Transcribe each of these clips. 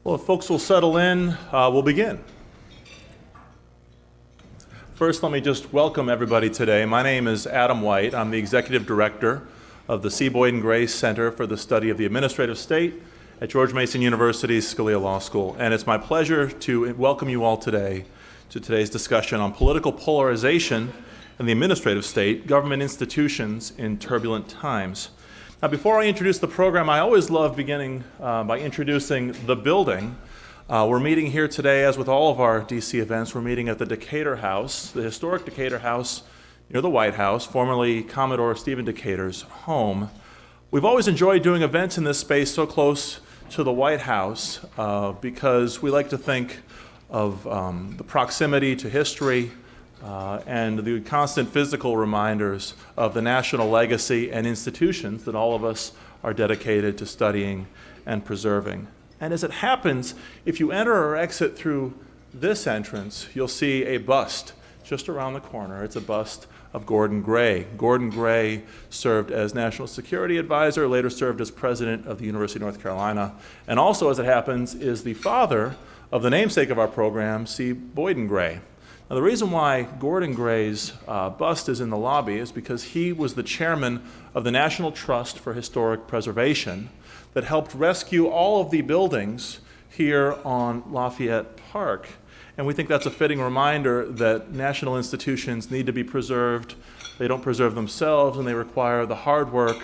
Well, if folks will settle in, we'll begin. First, let me just welcome everybody today. My name is Adam White. I'm the Executive Director of the C. Boyden Gray Center for the Study of the Administrative State at George Mason University's Scalia Law School. And it's my pleasure to welcome you all today to today's discussion on political polarization in the administrative state, government institutions in turbulent times. Now, before I introduce the program, I always love beginning by introducing the building. We're meeting here today, as with all of our DC events, we're meeting at the Decatur House, the historic Decatur House near the White House, formerly Commodore Stephen Decatur's home. We've always enjoyed doing events in this space so close to the White House because we like to think of the proximity to history and the constant physical reminders of the national legacy and institutions that all of us are dedicated to studying and preserving. And as it happens, if you enter or exit through this entrance, you'll see a bust just around the corner. It's a bust of Gordon Gray. Gordon Gray served as National Security Advisor, later served as President of the University of North Carolina, and also, as it happens, is the father of the namesake of our program, C. Boyden Gray. Now, the reason why Gordon Gray's bust is in the lobby is because he was the chairman of the National Trust for Historic Preservation that helped rescue all of the buildings here on Lafayette Park. And we think that's a fitting reminder that national institutions need to be preserved. They don't preserve themselves, and they require the hard work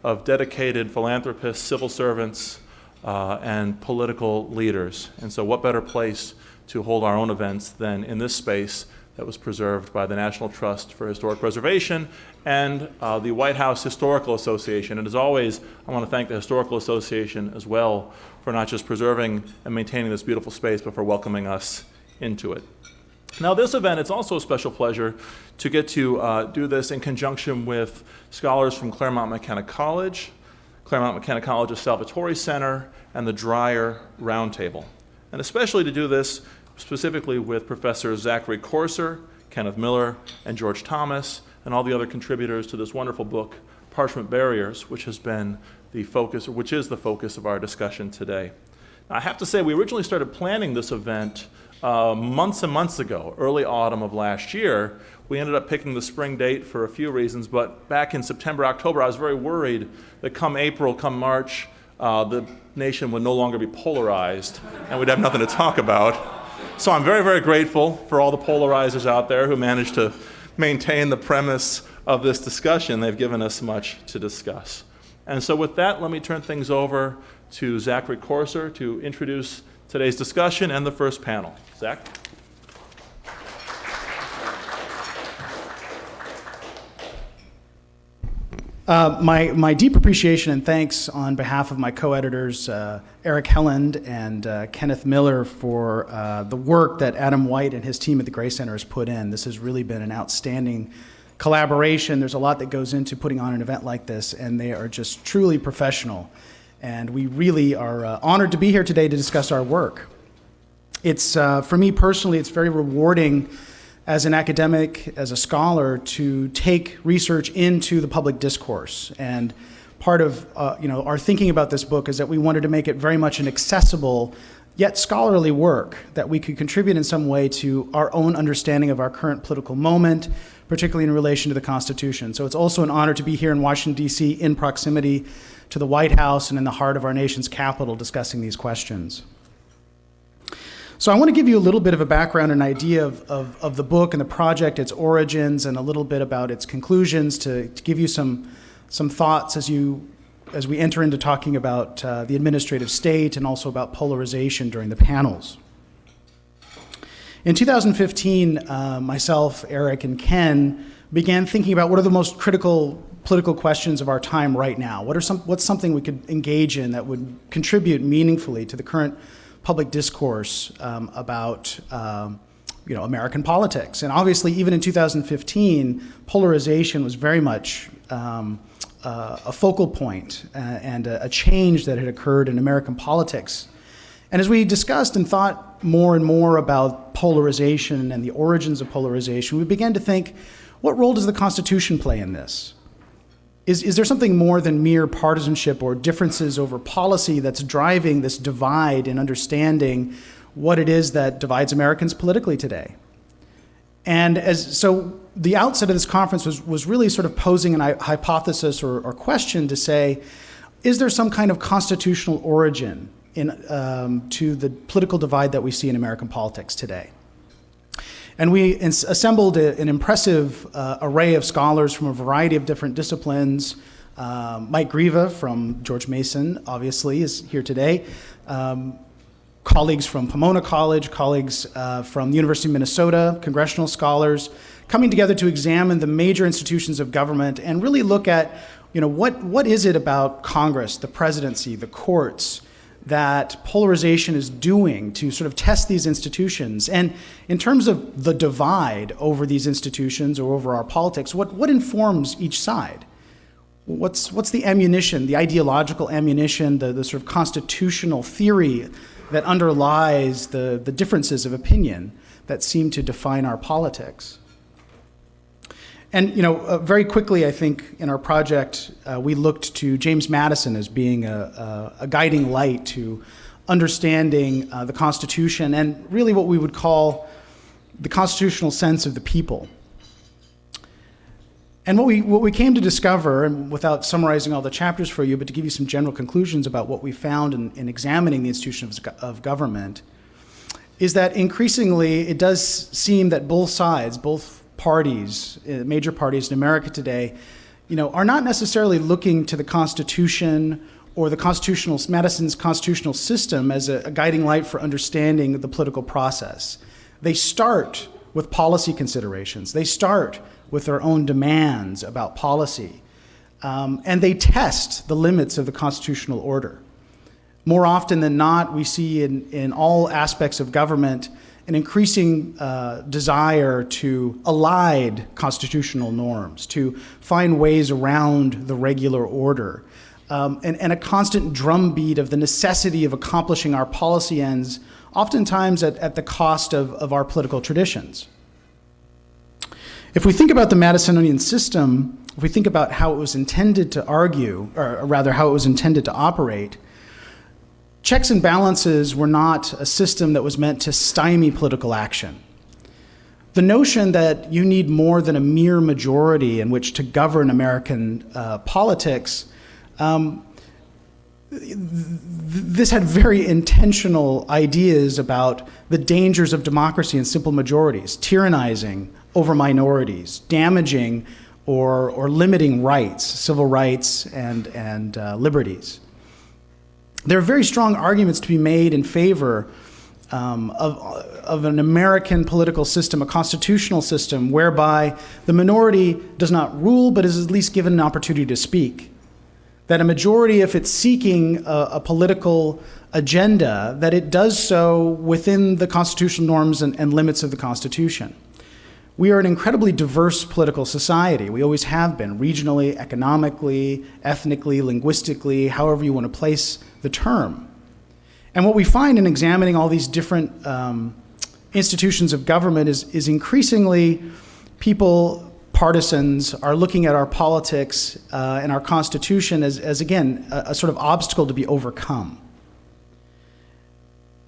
of dedicated philanthropists, civil servants, and political leaders. And so what better place to hold our own events than in this space that was preserved by the National Trust for Historic Preservation and the White House Historical Association. And as always, I want to thank the Historical Association as well for not just preserving and maintaining this beautiful space, but for welcoming us into it. Now, this event, it's also a special pleasure to get to do this in conjunction with scholars from Claremont McKenna College, Claremont McKenna College's Salvatore Center, and the Dreyer Roundtable. And especially to do this specifically with Professors Zachary Corser, Kenneth Miller, and George Thomas, and all the other contributors to this wonderful book, Parchment Barriers, which has been the focus, or which is the focus of our discussion today. Now, I have to say, we originally started planning this event months and months ago, early autumn of last year. We ended up picking the spring date for a few reasons, but back in September, October, I was very worried that come April, come March, the nation would no longer be polarized and we'd have nothing to talk about. So I'm very, very grateful for all the polarizers out there who managed to maintain the premise of this discussion. They've given us much to discuss. And so with that, let me turn things over to Zachary Corser to introduce today's discussion and the first panel. Zach? My deep appreciation and thanks on behalf of my co-editors, Eric Helland and Kenneth Miller, for the work that Adam White and his team at the Gray Center has put in. This has really been an outstanding collaboration. There's a lot that goes into putting on an event like this, and they are just truly professional. And we really are honored to be here today to discuss our work. It's, for me personally, it's very rewarding as an academic, as a scholar, to take research into the public discourse. And part of our thinking about this book is that we wanted to make it very much an accessible yet scholarly work that we could contribute in some way to our own understanding of our current political moment, particularly in relation to the Constitution. So it's also an honor to be here in Washington, D.C., in proximity to the White House and in the heart of our nation's capital discussing these questions. So I want to give you a little bit of a background and idea of the book and the project, its origins, and a little bit about its conclusions to give you some thoughts as we enter into talking about the administrative state and also about polarization during the panels. In 2015, myself, Eric, and Ken began thinking about what are the most critical political questions of our time right now. What's something we could engage in that would contribute meaningfully to the current public discourse about American politics. And obviously, even in 2015, polarization was very much a focal point and a change that had occurred in American politics. And as we discussed and thought more and more about polarization and the origins of polarization, we began to think, what role does the Constitution play in this? Is there something more than mere partisanship or differences over policy that's driving this divide in understanding what it is that divides Americans politically today? And so the outset of this conference was really sort of posing a hypothesis or question to say, is there some kind of constitutional origin to the political divide that we see in American politics today? And we assembled an impressive array of scholars from a variety of different disciplines. Mike Grieva from George Mason, obviously, is here today. Colleagues from Pomona College, colleagues from the University of Minnesota, congressional scholars, coming together to examine the major institutions of government and really look at, what is it about Congress, the presidency, the courts, that polarization is doing to sort of test these institutions. And in terms of the divide over these institutions or over our politics, what informs each side? What's the ammunition, the ideological ammunition, the sort of constitutional theory that underlies the differences of opinion that seem to define our politics? And very quickly, I think in our project, we looked to James Madison as being a guiding light to understanding the Constitution and really what we would call the constitutional sense of the people. And what we came to discover, and without summarizing all the chapters for you, but to give you some general conclusions about what we found in examining the institutions of government, is that increasingly it does seem that both sides, both parties, major parties in America today, are not necessarily looking to the Constitution or Madison's constitutional system as a guiding light for understanding the political process. They start with policy considerations. They start with their own demands about policy, and they test the limits of the constitutional order. More often than not, we see in all aspects of government an increasing desire to elide constitutional norms, to find ways around the regular order, and a constant drumbeat of the necessity of accomplishing our policy ends, oftentimes at the cost of our political traditions. If we think about the Madisonian system, if we think about how it was intended to argue, or rather how it was intended to operate, checks and balances were not a system that was meant to stymie political action. The notion that you need more than a mere majority in which to govern American politics, this had very intentional ideas about the dangers of democracy and simple majorities, tyrannizing over minorities, damaging or limiting rights, civil rights and liberties. There are very strong arguments to be made in favor of an American political system, a constitutional system, whereby the minority does not rule, but is at least given an opportunity to speak. That a majority, if it's seeking a political agenda, that it does so within the constitutional norms and limits of the Constitution. We are an incredibly diverse political society. We always have been, regionally, economically, ethnically, linguistically, however you want to place the term. And what we find in examining all these different institutions of government is increasingly people, partisans, are looking at our politics and our Constitution as again, a sort of obstacle to be overcome.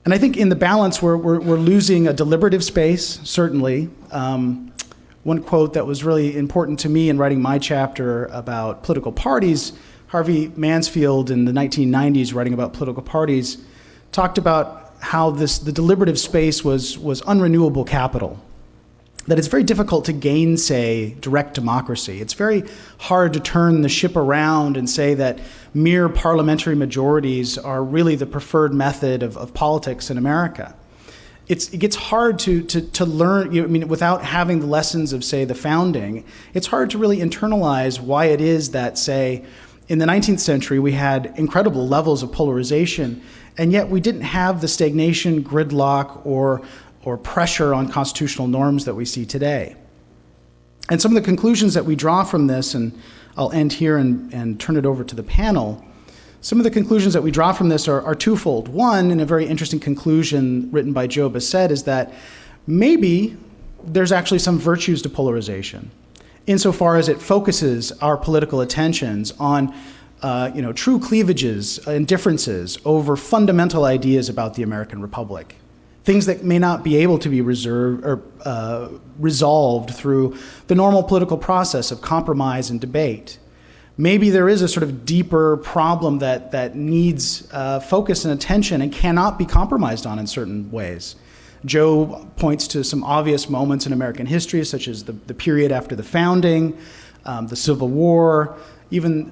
And I think in the balance, we're losing a deliberative space, certainly. One quote that was really important to me in writing my chapter about political parties, Harvey Mansfield in the 1990s, writing about political parties, talked about how the deliberative space was unrenewable capital. That it's very difficult to gainsay direct democracy. It's very hard to turn the ship around and say that mere parliamentary majorities are really the preferred method of politics in America. It gets hard to learn, without having the lessons of, say, the founding, it's hard to really internalize why it is that, say, in the 19th century we had incredible levels of polarization, and yet we didn't have the stagnation, gridlock, or pressure on constitutional norms that we see today. And some of the conclusions that we draw from this, and I'll end here and turn it over to the panel, some of the conclusions that we draw from this are twofold. One, and a very interesting conclusion written by Joe Bassett, is that maybe there's actually some virtues to polarization. insofar as it focuses our political attentions on true cleavages and differences over fundamental ideas about the American Republic, things that may not be able to be resolved through the normal political process of compromise and debate. Maybe there is a sort of deeper problem that needs focus and attention and cannot be compromised on in certain ways. Joe points to some obvious moments in American history, such as the period after the founding, the Civil War. Even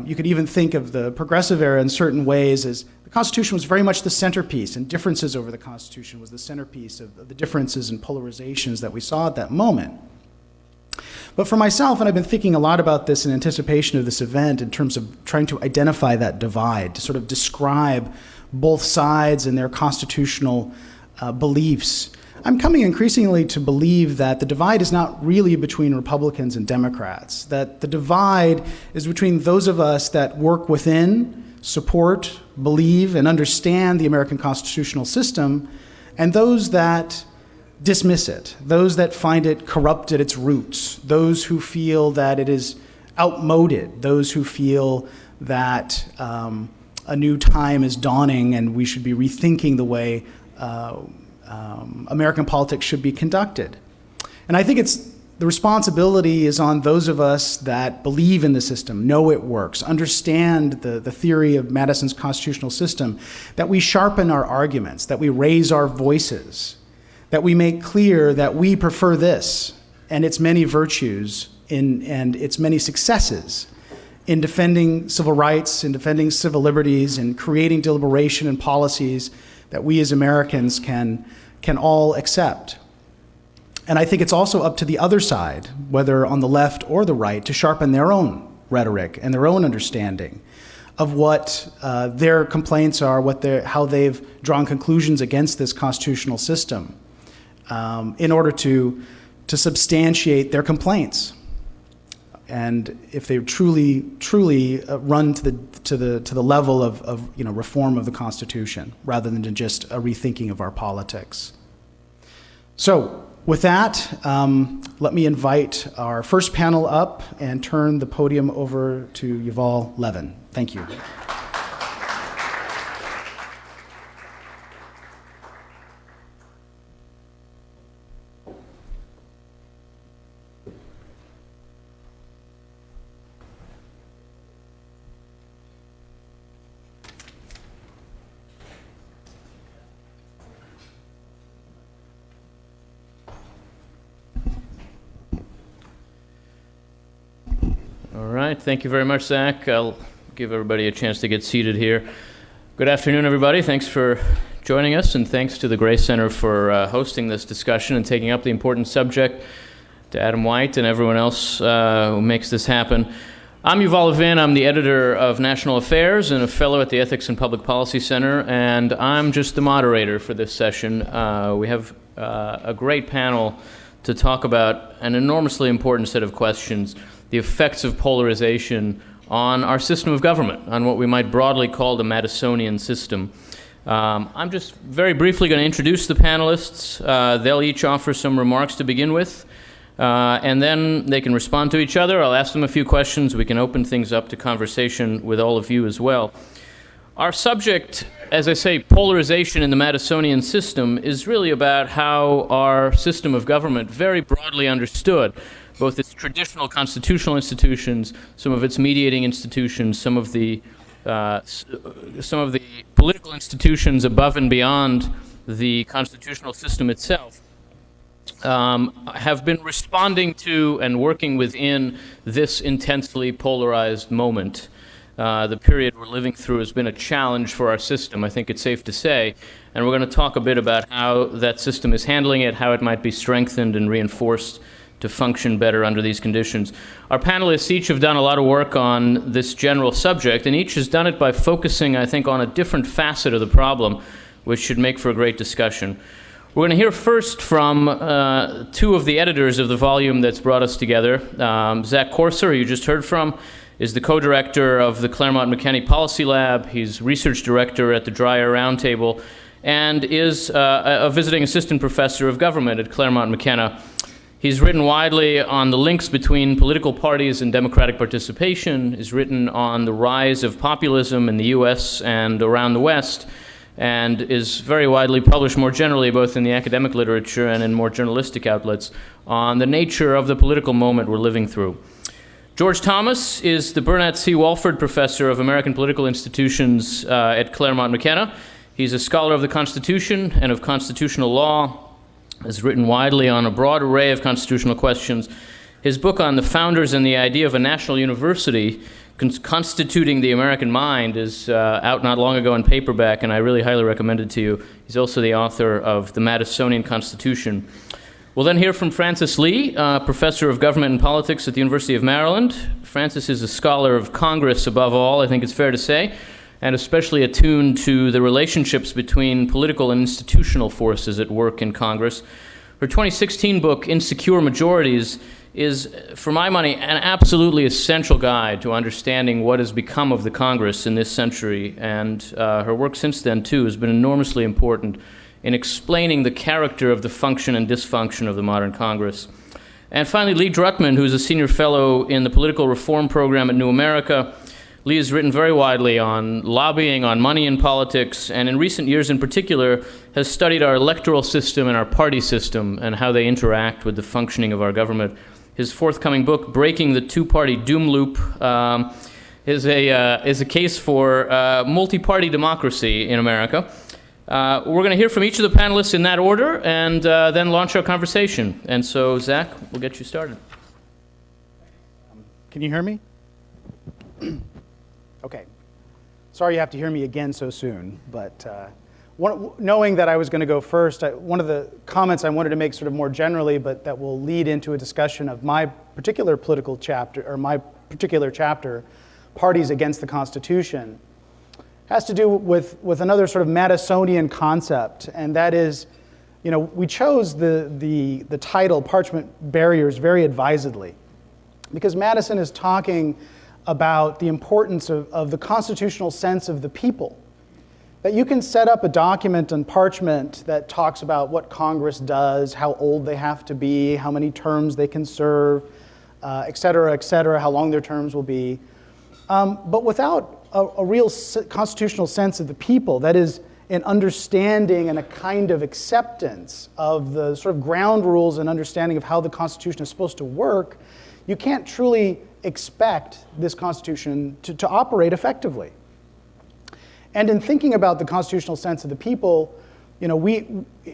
you could even think of the Progressive era in certain ways as the Constitution was very much the centerpiece, and differences over the Constitution was the centerpiece of the differences and polarizations that we saw at that moment. But for myself, and I've been thinking a lot about this in anticipation of this event in terms of trying to identify that divide, to sort of describe both sides and their constitutional beliefs, I'm coming increasingly to believe that the divide is not really between Republicans and Democrats, that the divide is between those of us that work within, support, believe, and understand the American constitutional system, and those that dismiss it, those that find it corrupt at its roots, those who feel that it is outmoded, those who feel that a new time is dawning and we should be rethinking the way American politics should be conducted. And I think the responsibility is on those of us that believe in the system, know it works, understand the theory of Madison's constitutional system, that we sharpen our arguments, that we raise our voices, that we make clear that we prefer this and its many virtues and its many successes in defending civil rights, in defending civil liberties, and creating deliberation and policies that we as Americans can all accept. And I think it's also up to the other side, whether on the left or the right, to sharpen their own rhetoric and their own understanding of what their complaints are, how they've drawn conclusions against this constitutional system, in order to substantiate their complaints. And if they truly run to the level of reform of the Constitution, rather than to just a rethinking of our politics. So with that, let me invite our first panel up and turn the podium over to Yuval Levin. Thank you. All right, thank you very much, Zach. I'll give everybody a chance to get seated here. Good afternoon, everybody. Thanks for joining us, and thanks to the Gray Center for hosting this discussion and taking up the important subject, to Adam White and everyone else who makes this happen. I'm Yuval Levin. I'm the editor of National Affairs and a fellow at the Ethics and Public Policy Center, and I'm just the moderator for this session. We have a great panel to talk about an enormously important set of questions: the effects of polarization on our system of government, on what we might broadly call the Madisonian system. I'm just very briefly going to introduce the panelists. They'll each offer some remarks to begin with, and then they can respond to each other. I'll ask them a few questions. We can open things up to conversation with all of you as well. Our subject, as I say, polarization in the Madisonian system, is really about how our system of government, very broadly understood, both its traditional constitutional institutions, some of its mediating institutions, some of the political institutions above and beyond the constitutional system itself, have been responding to and working within this intensely polarized moment. The period we're living through has been a challenge for our system, I think it's safe to say, and we're going to talk a bit about how that system is handling it, how it might be strengthened and reinforced to function better under these conditions. Our panelists each have done a lot of work on this general subject, and each has done it by focusing, I think, on a different facet of the problem, which should make for a great discussion. We're going to hear first from two of the editors of the volume that's brought us together. Zach Corser, who you just heard from, is the co-director of the Claremont-McKinney Policy Lab. He's research director at the Dreyer Roundtable, and is a visiting assistant professor of government at Claremont-McKenna. He's written widely on the links between political parties and democratic participation. He's written on the rise of populism in the US and around the West, and is very widely published more generally, both in the academic literature and in more journalistic outlets, on the nature of the political moment we're living through. George Thomas is the Bernat C. Walford Professor of American Political Institutions at Claremont McKenna. He's a scholar of the Constitution and of constitutional law, has written widely on a broad array of constitutional questions. His book on the founders and the idea of a national university constituting the American mind is out not long ago in paperback, and I really highly recommend it to you. He's also the author of the Madisonian Constitution. We'll then hear from Francis Lee, Professor of Government and Politics at the University of Maryland. Francis is a scholar of Congress above all, I think it's fair to say, and especially attuned to the relationships between political and institutional forces at work in Congress. Her 2016 book, Insecure Majorities, is, for my money, an absolutely essential guide to understanding what has become of the Congress in this century, and her work since then, too, has been enormously important in explaining the character of the function and dysfunction of the modern Congress. And finally, Lee Drutman, who's a senior fellow in the Political Reform Program at New America. Lee has written very widely on lobbying, on money in politics, and in recent years in particular has studied our electoral system and our party system and how they interact with the functioning of our government. His forthcoming book, Breaking the Two-Party Doom Loop, is a case for multi-party democracy in America. We're going to hear from each of the panelists in that order and then launch our conversation. And so, Zach, we'll get you started. Can you hear me? Okay. Sorry you have to hear me again so soon, but knowing that I was going to go first, one of the comments I wanted to make sort of more generally, but that will lead into a discussion of my particular political chapter, or my particular chapter, Parties Against the Constitution, has to do with another sort of Madisonian concept, and that is, you know, we chose the title Parchment Barriers very advisedly, because Madison is talking about the importance of the constitutional sense of the people. That you can set up a document on parchment that talks about what Congress does, how old they have to be, how many terms they can serve, et cetera, how long their terms will be. But without a real constitutional sense of the people, that is, an understanding and a kind of acceptance of the sort of ground rules and understanding of how the Constitution is supposed to work, you can't truly expect this Constitution to operate effectively. And in thinking about the constitutional sense of the people, you know,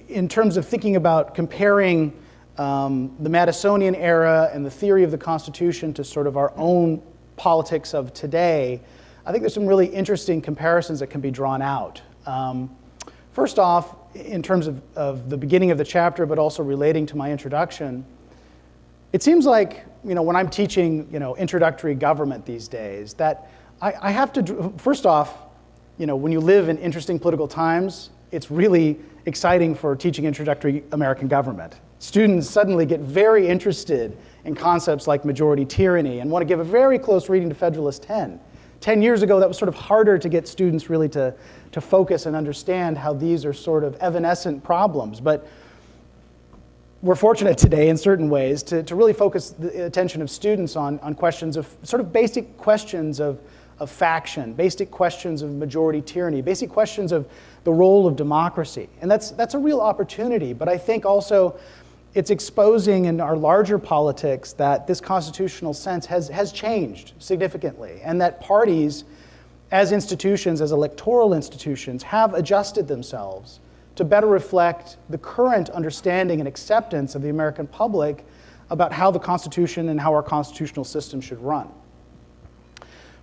in terms of thinking about comparing the Madisonian era and the theory of the Constitution to sort of our own politics of today, I think there's some really interesting comparisons that can be drawn out. First off, in terms of the beginning of the chapter, but also relating to my introduction, it seems like, you know, when I'm teaching, you know, introductory government these days, that I have to, first off, you know, when you live in interesting political times, it's really exciting for teaching introductory American government. Students suddenly get very interested in concepts like majority tyranny and want to give a very close reading to Federalist 10. 10 years ago, that was sort of harder to get students really to focus and understand how these are sort of evanescent problems. But we're fortunate today in certain ways to really focus the attention of students on questions of sort of basic questions of faction, basic questions of majority tyranny, basic questions of the role of democracy. And that's a real opportunity, but I think also it's exposing in our larger politics that this constitutional sense has changed significantly, and that parties as institutions, as electoral institutions, have adjusted themselves to better reflect the current understanding and acceptance of the American public about how the Constitution and how our constitutional system should run.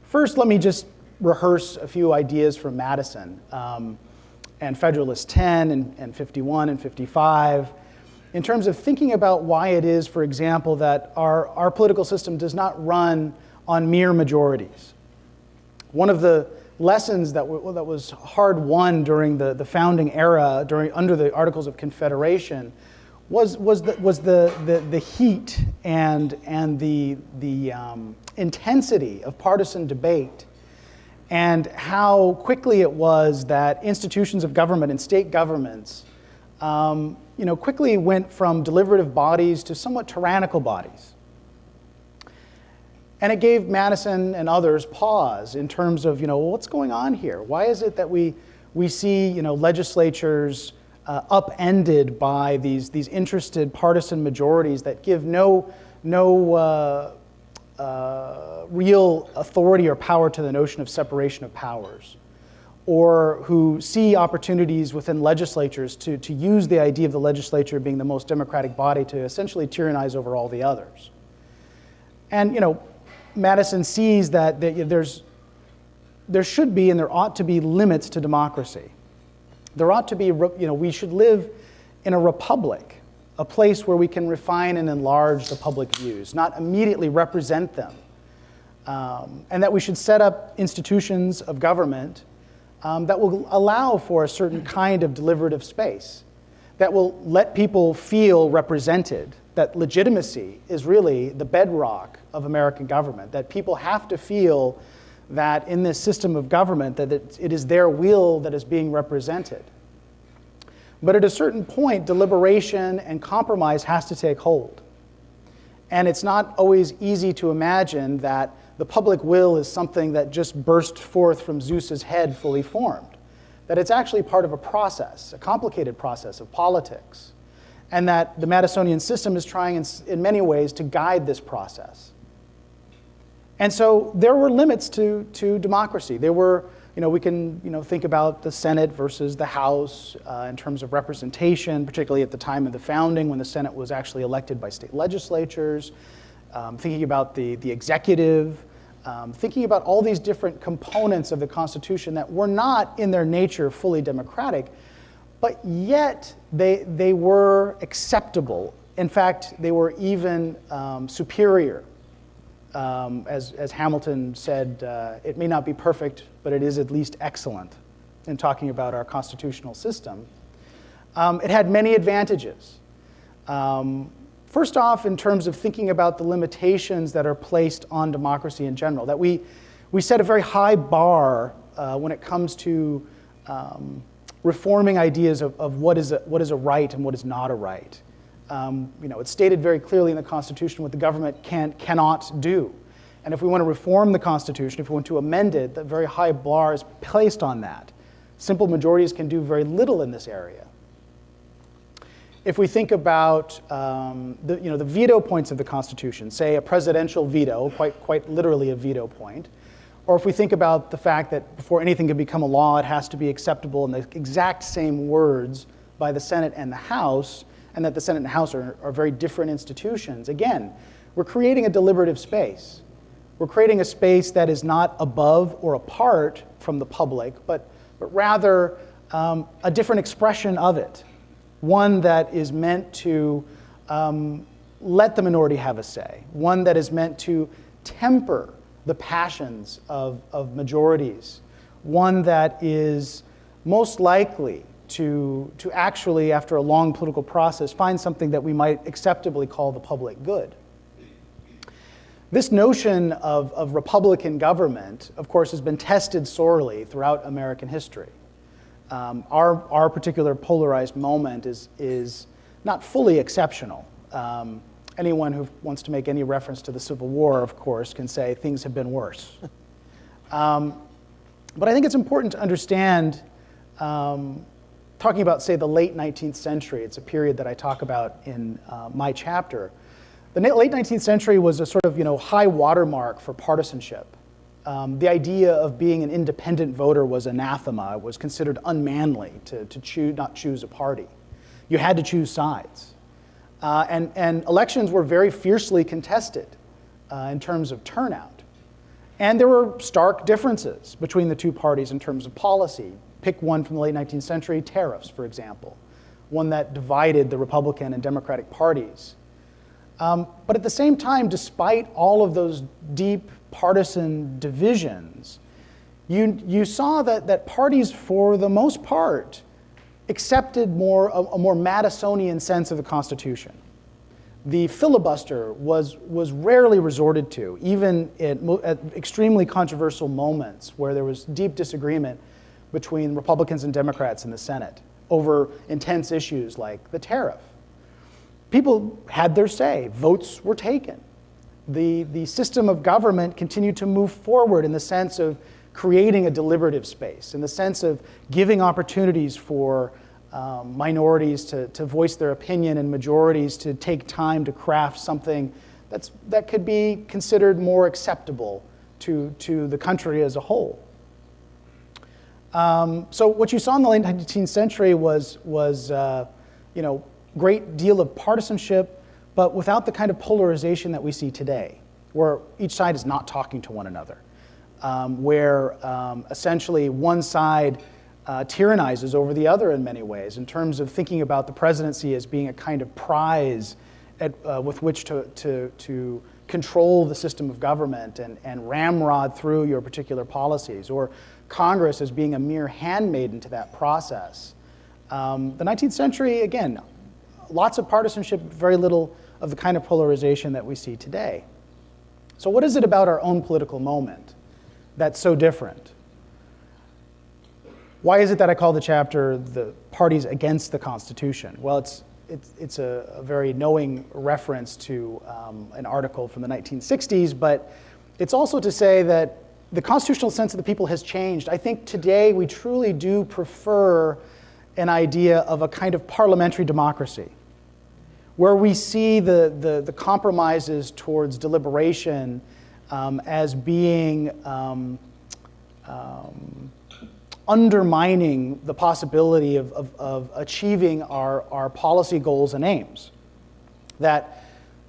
First, let me just rehearse a few ideas from Madison and Federalist 10 and 51 and 55 in terms of thinking about why it is, for example, that our political system does not run on mere majorities. One of the lessons that was hard won during the founding era, under the Articles of Confederation, was the heat and the intensity of partisan debate, and how quickly it was that institutions of government and state governments quickly went from deliberative bodies to somewhat tyrannical bodies. And it gave Madison and others pause in terms of, what's going on here? Why is it that we see, legislatures upended by these interested partisan majorities that give no real authority or power to the notion of separation of powers, or who see opportunities within legislatures to use the idea of the legislature being the most democratic body to essentially tyrannize over all the others. And Madison sees that there should be and there ought to be limits to democracy. There ought to be, we should live in a republic, a place where we can refine and enlarge the public views, not immediately represent them. And that we should set up institutions of government that will allow for a certain kind of deliberative space, that will let people feel represented, that legitimacy is really the bedrock of American government, that people have to feel that in this system of government that it is their will that is being represented. But at a certain point, deliberation and compromise has to take hold. And it's not always easy to imagine that the public will is something that just burst forth from Zeus's head fully formed. That it's actually part of a process, a complicated process of politics. And that the Madisonian system is trying in many ways to guide this process. And so there were limits to democracy. There were, we can think about the Senate versus the House in terms of representation, particularly at the time of the founding when the Senate was actually elected by state legislatures, thinking about the executive, thinking about all these different components of the Constitution that were not in their nature fully democratic, but yet they were acceptable. In fact, they were even superior. As Hamilton said, it may not be perfect, but it is at least excellent in talking about our constitutional system. It had many advantages. First off, in terms of thinking about the limitations that are placed on democracy in general, that we set a very high bar when it comes to reforming ideas of what is a right and what is not a right. It's stated very clearly in the Constitution what the government cannot do. And if we want to reform the Constitution, if we want to amend it, the very high bar is placed on that. Simple majorities can do very little in this area. If we think about the veto points of the Constitution, say a presidential veto, quite literally a veto point, or if we think about the fact that before anything can become a law, it has to be acceptable in the exact same words by the Senate and the House, and that the Senate and the House are very different institutions, again, we're creating a deliberative space. We're creating a space that is not above or apart from the public, but rather a different expression of it. One that is meant to let the minority have a say. One that is meant to temper the passions of majorities. One that is most likely to actually, after a long political process, find something that we might acceptably call the public good. This notion of Republican government, of course, has been tested sorely throughout American history. Our particular polarized moment is not fully exceptional. Anyone who wants to make any reference to the Civil War, of course, can say things have been worse. But I think it's important to understand, talking about, say, the late 19th century, it's a period that I talk about in my chapter. The late 19th century was a sort of high watermark for partisanship. The idea of being an independent voter was anathema. It was considered unmanly to not choose a party. You had to choose sides. And elections were very fiercely contested in terms of turnout. And there were stark differences between the two parties in terms of policy. Pick one from the late 19th century, tariffs, for example, one that divided the Republican and Democratic parties. But at the same time, despite all of those deep partisan divisions, you saw that parties, for the most part, accepted a more Madisonian sense of the Constitution. The filibuster was rarely resorted to, even at extremely controversial moments where there was deep disagreement between Republicans and Democrats in the Senate. over intense issues like the tariff. People had their say, votes were taken. The system of government continued to move forward in the sense of creating a deliberative space, in the sense of giving opportunities for minorities to voice their opinion and majorities to take time to craft something that could be considered more acceptable to the country as a whole. So what you saw in the late 19th century was great deal of partisanship, but without the kind of polarization that we see today, where each side is not talking to one another, where essentially one side tyrannizes over the other in many ways, in terms of thinking about the presidency as being a kind of prize with which to control the system of government and ramrod through your particular policies, or Congress as being a mere handmaiden to that process. The 19th century, again, lots of partisanship, very little of the kind of polarization that we see today. So what is it about our own political moment that's so different? Why is it that I call the chapter "The Parties Against the Constitution"? Well, it's a very knowing reference to an article from the 1960s, but it's also to say that the constitutional sense of the people has changed. I think today we truly do prefer an idea of a kind of parliamentary democracy, where we see the compromises towards deliberation as being undermining the possibility of achieving our policy goals and aims. That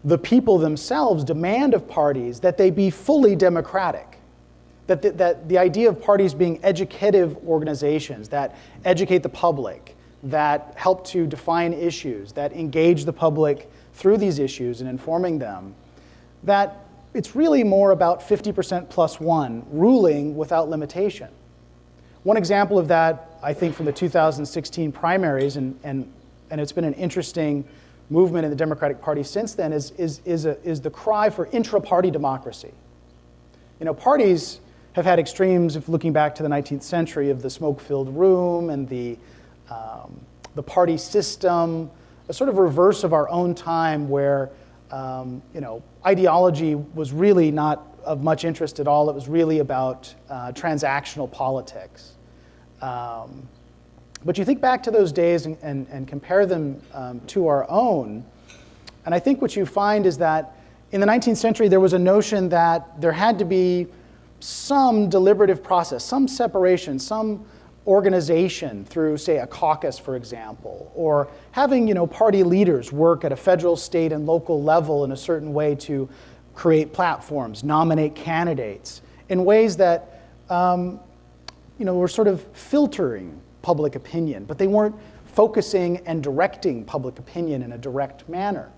the people themselves demand of parties that they be fully democratic. That the idea of parties being educative organizations that educate the public, that help to define issues, that engage the public through these issues and informing them, that it's really more about 50% plus one ruling without limitation. One example of that, I think, from the 2016 primaries, and it's been an interesting movement in the Democratic Party since then, is the cry for intra-party democracy. Parties have had extremes, if looking back to the 19th century, of the smoke-filled room and the party system, a sort of reverse of our own time where ideology was really not of much interest at all. It was really about transactional politics. But you think back to those days and compare them to our own, and I think what you find is that in the 19th century there was a notion that there had to be some deliberative process, some separation, some organization through, say, a caucus, for example, or having party leaders work at a federal, state, and local level in a certain way to create platforms, nominate candidates in ways that were sort of filtering public opinion, but they weren't focusing and directing public opinion in a direct manner.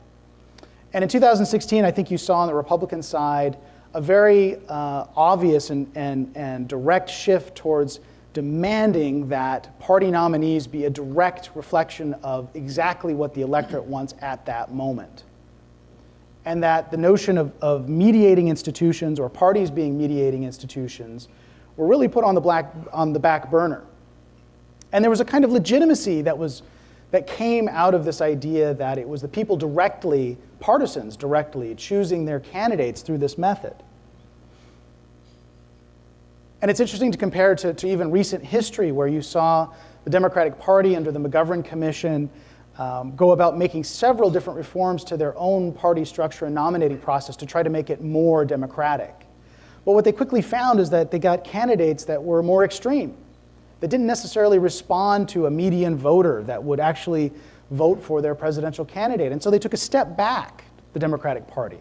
And in 2016, I think you saw on the Republican side a very obvious and direct shift towards demanding that party nominees be a direct reflection of exactly what the electorate wants at that moment. And that the notion of mediating institutions, or parties being mediating institutions, were really put on the back burner. And there was a kind of legitimacy that came out of this idea that it was the people directly, partisans directly, choosing their candidates through this method. And it's interesting to compare to even recent history, where you saw the Democratic Party under the McGovern Commission go about making several different reforms to their own party structure and nominating process to try to make it more democratic. But what they quickly found is that they got candidates that were more extreme, that didn't necessarily respond to a median voter that would actually vote for their presidential candidate. And so they took a step back, the Democratic Party.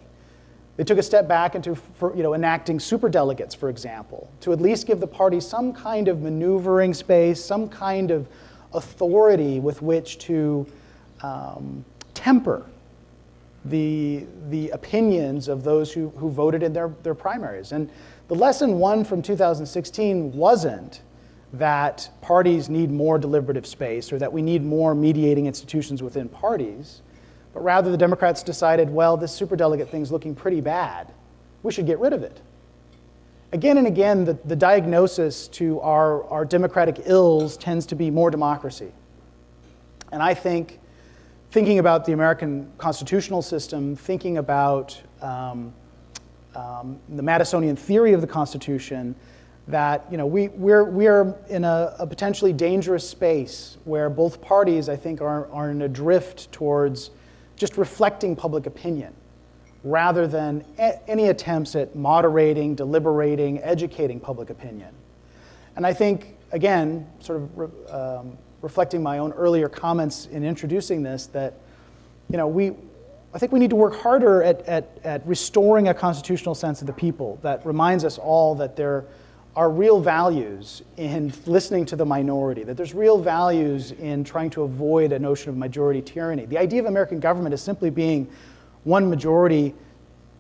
They took a step back into enacting superdelegates, for example, to at least give the party some kind of maneuvering space, some kind of authority with which to temper the opinions of those who voted in their primaries. And the lesson one from 2016 wasn't that parties need more deliberative space or that we need more mediating institutions within parties, but rather the Democrats decided, well, this superdelegate thing's looking pretty bad. We should get rid of it. Again and again, the diagnosis to our democratic ills tends to be more democracy. And I think thinking about the American constitutional system, thinking about the Madisonian theory of the Constitution, that we're in a potentially dangerous space where both parties, I think, are in a drift towards just reflecting public opinion rather than any attempts at moderating, deliberating, educating public opinion. And I think, again, sort of reflecting my own earlier comments in introducing this, that I think we need to work harder at restoring a constitutional sense of the people that reminds us all that there are real values in listening to the minority, that there's real values in trying to avoid a notion of majority tyranny. The idea of American government is simply being one majority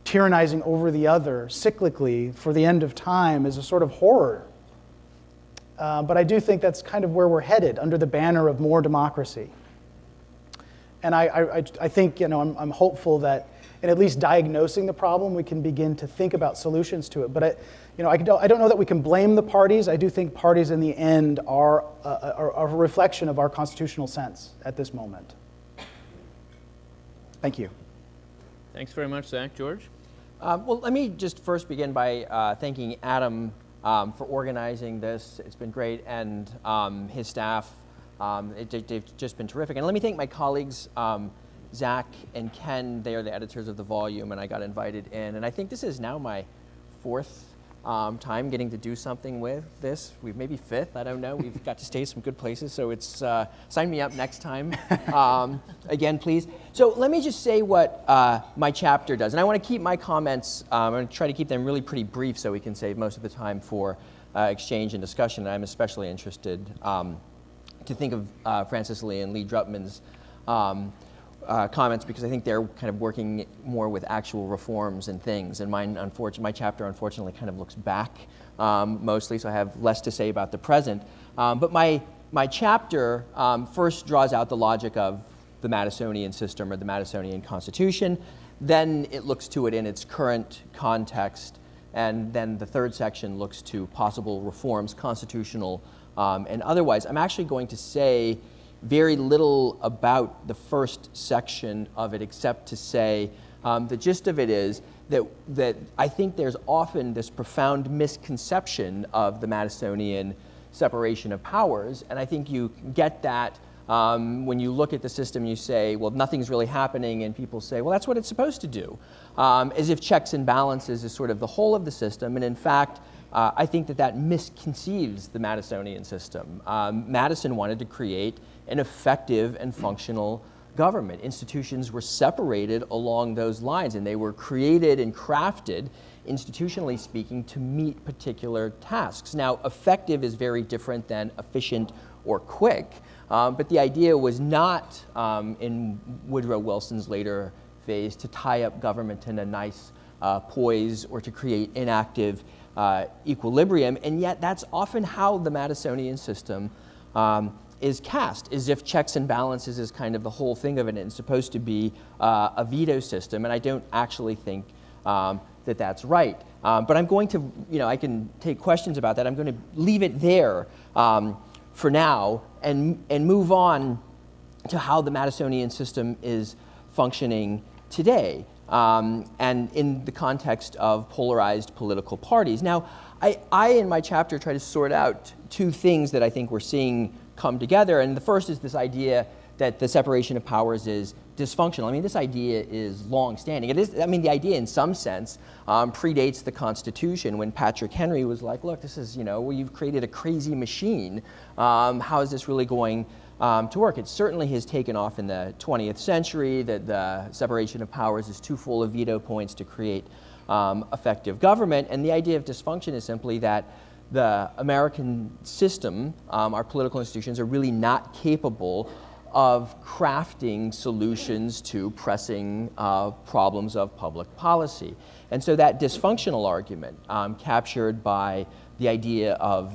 tyrannizing over the other cyclically for the end of time is a sort of horror. But I do think that's kind of where we're headed under the banner of more democracy. And I think I'm hopeful that in at least diagnosing the problem, we can begin to think about solutions to it. But I don't know that we can blame the parties. I do think parties in the end are a reflection of our constitutional sense at this moment. Thank you. Thanks very much, Zach. George? Well, let me just first begin by thanking Adam for organizing this. It's been great, and his staff. They've just been terrific. And let me thank my colleagues, Zach and Ken. They are the editors of the volume, and I got invited in. And I think this is now my fourth time getting to do something with this. Maybe fifth, I don't know. We've got to stay some good places, so it's sign me up next time. Again, please. So let me just say what my chapter does. And I want to keep my comments, I'm going to try to keep them really pretty brief so we can save most of the time for exchange and discussion. And I'm especially interested to think of Francis Lee and Lee Drutman's comments, because I think they're kind of working more with actual reforms and things, and my chapter unfortunately kind of looks back mostly, so I have less to say about the present. But my chapter first draws out the logic of the Madisonian system or the Madisonian Constitution, then it looks to it in its current context, and then the third section looks to possible reforms, constitutional and otherwise. I'm actually going to say very little about the first section of it, except to say the gist of it is that I think there's often this profound misconception of the Madisonian separation of powers, and I think you get that when you look at the system. You say, well, nothing's really happening, and people say, well, that's what it's supposed to do, as if checks and balances is sort of the whole of the system, and in fact, I think that misconceives the Madisonian system. Madison wanted to create an effective and functional government. Institutions were separated along those lines, and they were created and crafted, institutionally speaking, to meet particular tasks. Now, effective is very different than efficient or quick, but the idea was not, in Woodrow Wilson's later phase, to tie up government in a nice poise or to create inactive equilibrium, and yet that's often how the Madisonian system is cast, as if checks and balances is kind of the whole thing of it, and it's supposed to be a veto system, and I don't actually think that that's right. But I'm going to, I can take questions about that. I'm going to leave it there for now and move on to how the Madisonian system is functioning today. And in the context of polarized political parties. Now, I in my chapter try to sort out two things that I think we're seeing come together, and the first is this idea that the separation of powers is dysfunctional. I mean, this idea is long-standing. It is, the idea in some sense predates the Constitution, when Patrick Henry was like, look, this is, you've created a crazy machine. How is this really going to work? It certainly has taken off in the 20th century, that the separation of powers is too full of veto points to create effective government. And the idea of dysfunction is simply that the American system, our political institutions, are really not capable of crafting solutions to pressing problems of public policy. And so that dysfunctional argument, captured by the idea of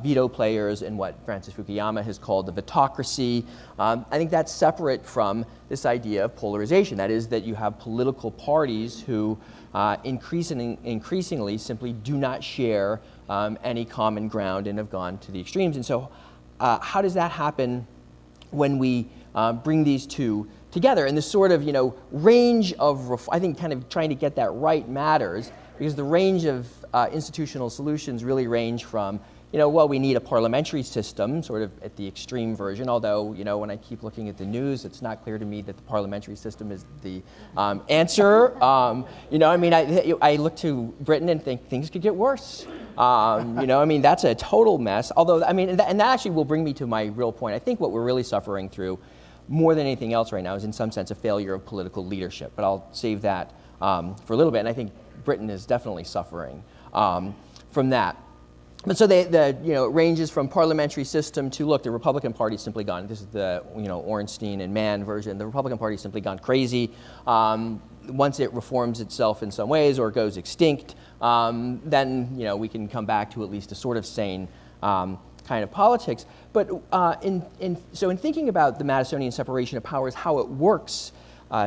veto players and what Francis Fukuyama has called the vetocracy, I think that's separate from this idea of polarization. That is, that you have political parties who increasingly simply do not share any common ground and have gone to the extremes. And so how does that happen when we bring these two together. And the sort of, range of, I think kind of trying to get that right matters, because the range of institutional solutions really range from, well, we need a parliamentary system, sort of at the extreme version, although, when I keep looking at the news, it's not clear to me that the parliamentary system is the answer. I look to Britain and think things could get worse. That's a total mess. Although, and that actually will bring me to my real point. I think what we're really suffering through, more than anything else right now, is in some sense a failure of political leadership. But I'll save that for a little bit, and I think Britain is definitely suffering from that. But so it ranges from parliamentary system to, look, the Republican Party's simply gone. This is the Ornstein and Mann version. The Republican Party's simply gone crazy. Once it reforms itself in some ways or goes extinct, then we can come back to at least a sort of sane kind of politics. But in thinking about the Madisonian separation of powers, how it works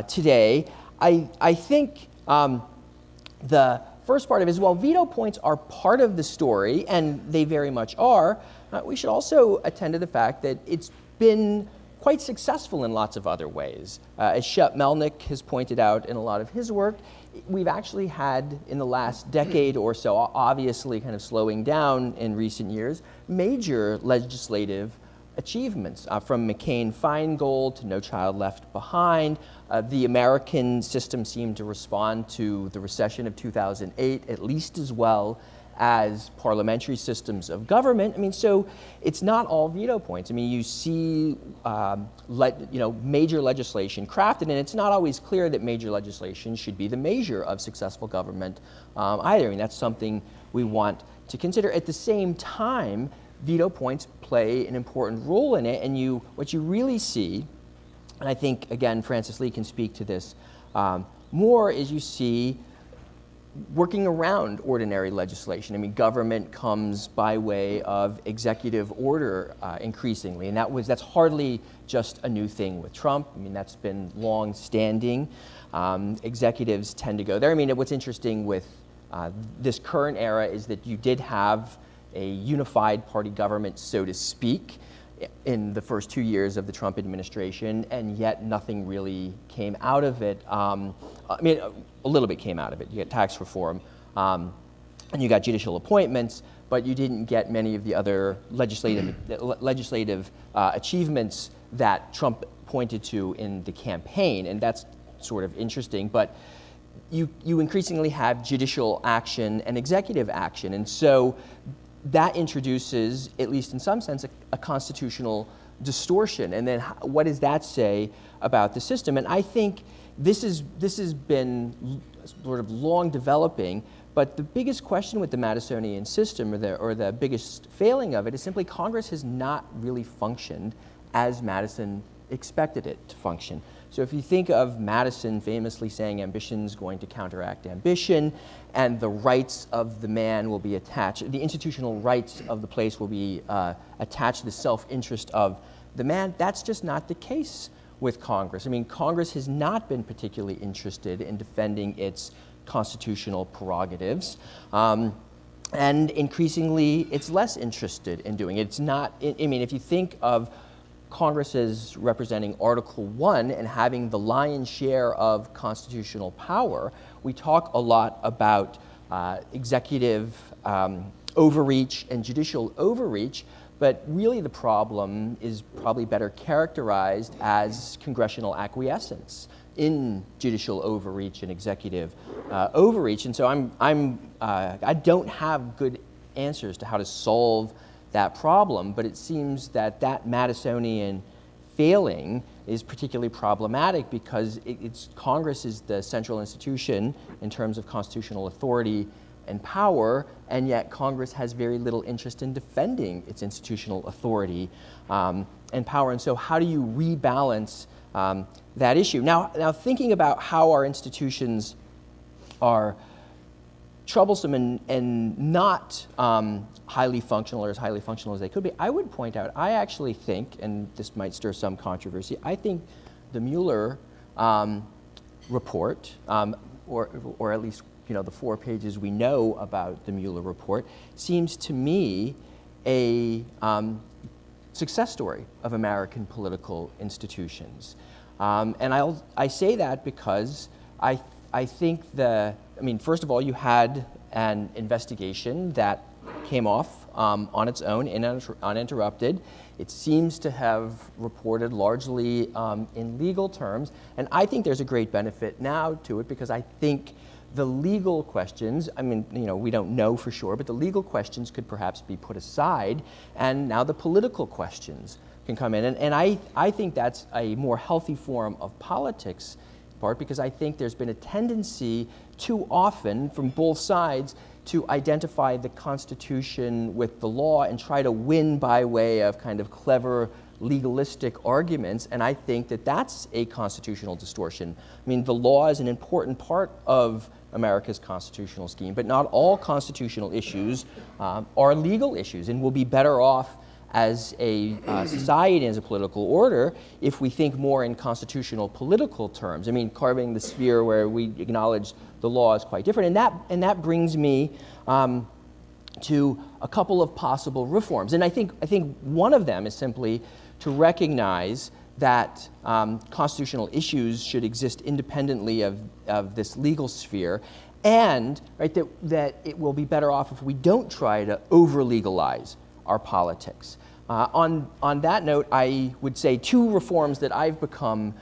today, I think the first part of it is, while veto points are part of the story, and they very much are, we should also attend to the fact that it's been quite successful in lots of other ways. As Shep Melnick has pointed out in a lot of his work, we've actually had, in the last decade or so, obviously kind of slowing down in recent years, major legislative achievements, from McCain-Feingold to No Child Left Behind. The American system seemed to respond to the recession of 2008 at least as well as parliamentary systems of government. So it's not all veto points. You see major legislation crafted, and it's not always clear that major legislation should be the measure of successful government either. That's something we want to consider. At the same time, veto points play an important role in it, and what you really see, and I think, again, Francis Lee can speak to this more, is you see working around ordinary legislation. Government comes by way of executive order increasingly, and that's hardly just a new thing with Trump. That's been long-standing. Executives tend to go there. What's interesting with this current era is that you did have a unified party government, so to speak, in the first 2 years of the Trump administration, and yet nothing really came out of it. A little bit came out of it. You get tax reform, and you got judicial appointments, but you didn't get many of the other legislative achievements that Trump pointed to in the campaign, and that's sort of interesting. But you increasingly have judicial action and executive action, and so that introduces, at least in some sense, a constitutional distortion. And then what does that say about the system? And I think this has been sort of long developing, but the biggest question with the Madisonian system, or the biggest failing of it, is simply Congress has not really functioned as Madison expected it to function. So if you think of Madison famously saying ambition's going to counteract ambition, and the rights of the man will be attached, the institutional rights of the place will be attached to the self-interest of the man, that's just not the case with Congress. Congress has not been particularly interested in defending its constitutional prerogatives, and increasingly it's less interested in doing it. It's not, if you think of Congress as representing Article 1 and having the lion's share of constitutional power, we talk a lot about executive overreach and judicial overreach, but really the problem is probably better characterized as congressional acquiescence in judicial overreach and executive overreach. And so I don't have good answers to how to solve that problem, but it seems that Madisonian failing is particularly problematic because Congress is the central institution in terms of constitutional authority and power, and yet Congress has very little interest in defending its institutional authority and power. And so how do you rebalance that issue? Now thinking about how our institutions are troublesome and not highly functional, or as highly functional as they could be, I would point out, I actually think, and this might stir some controversy, I think the Mueller report, or at least the 4 pages we know about the Mueller report, seems to me a success story of American political institutions. And I say that because I think first of all, you had an investigation that came off on its own, uninterrupted. It seems to have reported largely in legal terms, and I think there's a great benefit now to it because I think the legal questions, we don't know for sure, but the legal questions could perhaps be put aside, and now the political questions can come in. And I think that's a more healthy form of politics, in part because I think there's been a tendency too often from both sides to identify the Constitution with the law and try to win by way of kind of clever legalistic arguments, and I think that that's a constitutional distortion. The law is an important part of America's constitutional scheme, but not all constitutional issues are legal issues, and we'll be better off as a society, as a political order, if we think more in constitutional political terms. Carving the sphere where we acknowledge the law is quite different, and that brings me to a couple of possible reforms. And I think one of them is simply to recognize that constitutional issues should exist independently of this legal sphere, and that it will be better off if we don't try to over-legalize our politics. On that note, I would say two reforms that I've become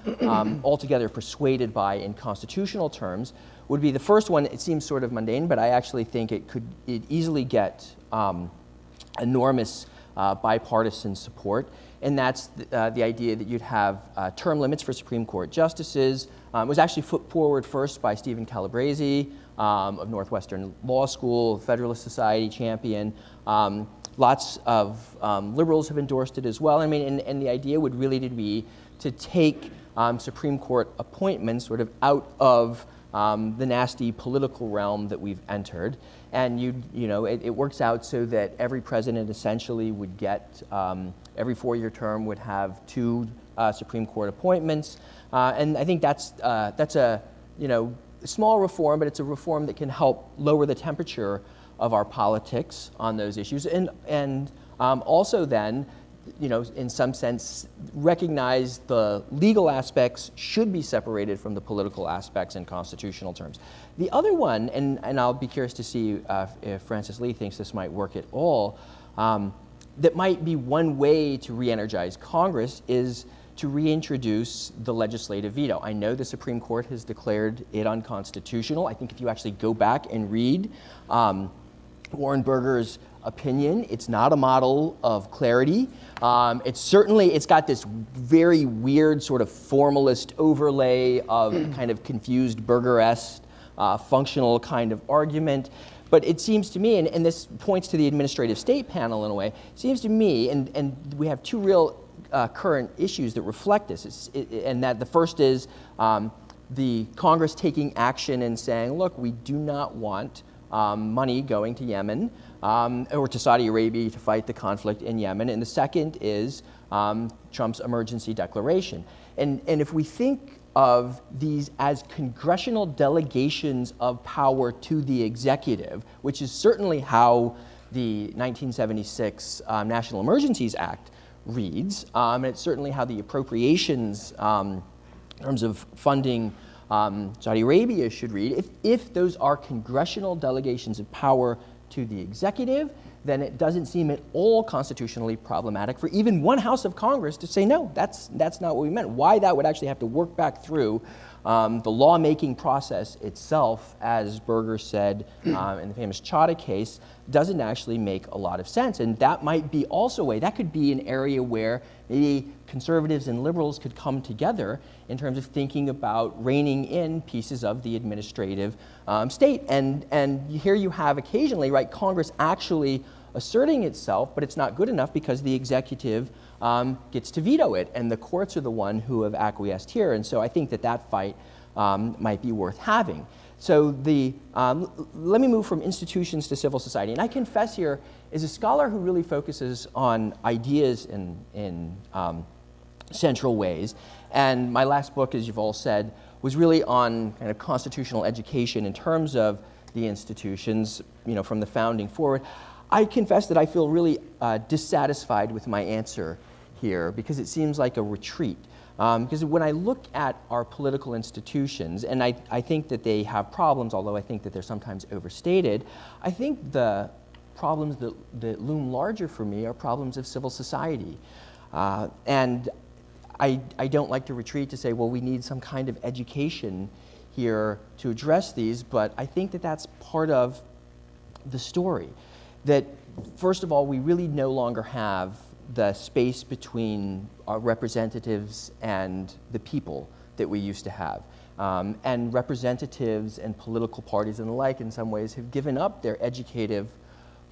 altogether persuaded by in constitutional terms would be the first one. It seems sort of mundane, but I actually think it could easily get enormous bipartisan support, and that's the idea that you'd have term limits for Supreme Court justices. It was actually put forward first by Stephen Calabrese of Northwestern Law School, Federalist Society champion. Lots of liberals have endorsed it as well. And the idea would really be to take Supreme Court appointments sort of out of the nasty political realm that we've entered. And it works out so that every president essentially would get, every 4-year term would have 2 Supreme Court appointments. And I think that's a small reform, but it's a reform that can help lower the temperature of our politics on those issues, and also then, in some sense, recognize the legal aspects should be separated from the political aspects in constitutional terms. The other one, and I'll be curious to see if Francis Lee thinks this might work at all, that might be one way to re-energize Congress is to reintroduce the legislative veto. I know the Supreme Court has declared it unconstitutional. I think if you actually go back and read Warren Burger's opinion, it's not a model of clarity. It's got this very weird sort of formalist overlay of kind of confused Burger-esque functional kind of argument. But it seems to me, and this points to the administrative state panel in a way, seems to me, and we have 2 real current issues that reflect this, and that the first is the Congress taking action and saying, look, we do not want money going to Yemen or to Saudi Arabia to fight the conflict in Yemen. And the second is Trump's emergency declaration. And if we think of these as congressional delegations of power to the executive, which is certainly how the 1976 National Emergencies Act reads, and it's certainly how the appropriations in terms of funding Saudi Arabia should read. If those are congressional delegations of power to the executive, then it doesn't seem at all constitutionally problematic for even one House of Congress to say, no, that's not what we meant. Why that would actually have to work back through the lawmaking process itself, as Berger said in the famous Chadha case, doesn't actually make a lot of sense. And that might be also a way, that could be an area where maybe conservatives and liberals could come together in terms of thinking about reining in pieces of the administrative state. And here you have occasionally, right, Congress actually asserting itself, but it's not good enough because the executive gets to veto it, and the courts are the one who have acquiesced here. And so I think that fight might be worth having. So let me move from institutions to civil society. And I confess here, as a scholar who really focuses on ideas in central ways, and my last book, as you've all said, was really on kind of constitutional education in terms of the institutions, from the founding forward, I confess that I feel really dissatisfied with my answer here because it seems like a retreat. Because when I look at our political institutions, and I think that they have problems, although I think that they're sometimes overstated, I think the problems that loom larger for me are problems of civil society. And I don't like to retreat to say, well, we need some kind of education here to address these, but I think that that's part of the story. That, first of all, we really no longer have the space between our representatives and the people that we used to have. And representatives and political parties and the like, in some ways, have given up their educative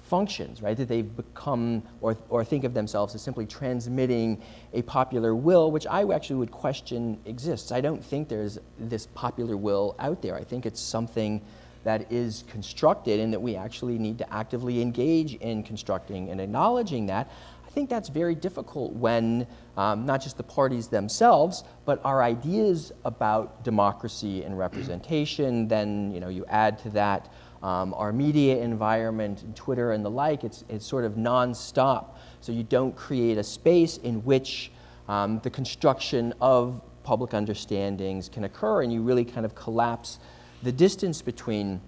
functions, right? That they've become, or think of themselves as simply transmitting a popular will, which I actually would question exists. I don't think there's this popular will out there. I think it's something that is constructed and that we actually need to actively engage in constructing and acknowledging that. I think that's very difficult when not just the parties themselves, but our ideas about democracy and representation, then you add to that our media environment, and Twitter and the like, it's sort of non-stop. So you don't create a space in which the construction of public understandings can occur, and you really kind of collapse the distance between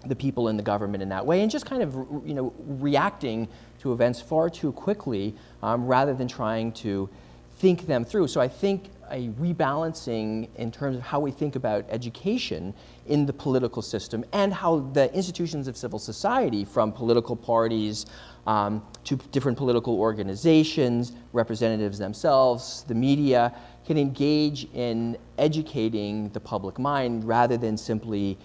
the people and the government in that way, and just kind of reacting to events far too quickly rather than trying to think them through. So I think a rebalancing in terms of how we think about education in the political system and how the institutions of civil society, from political parties to different political organizations, representatives themselves, the media, can engage in educating the public mind rather than simply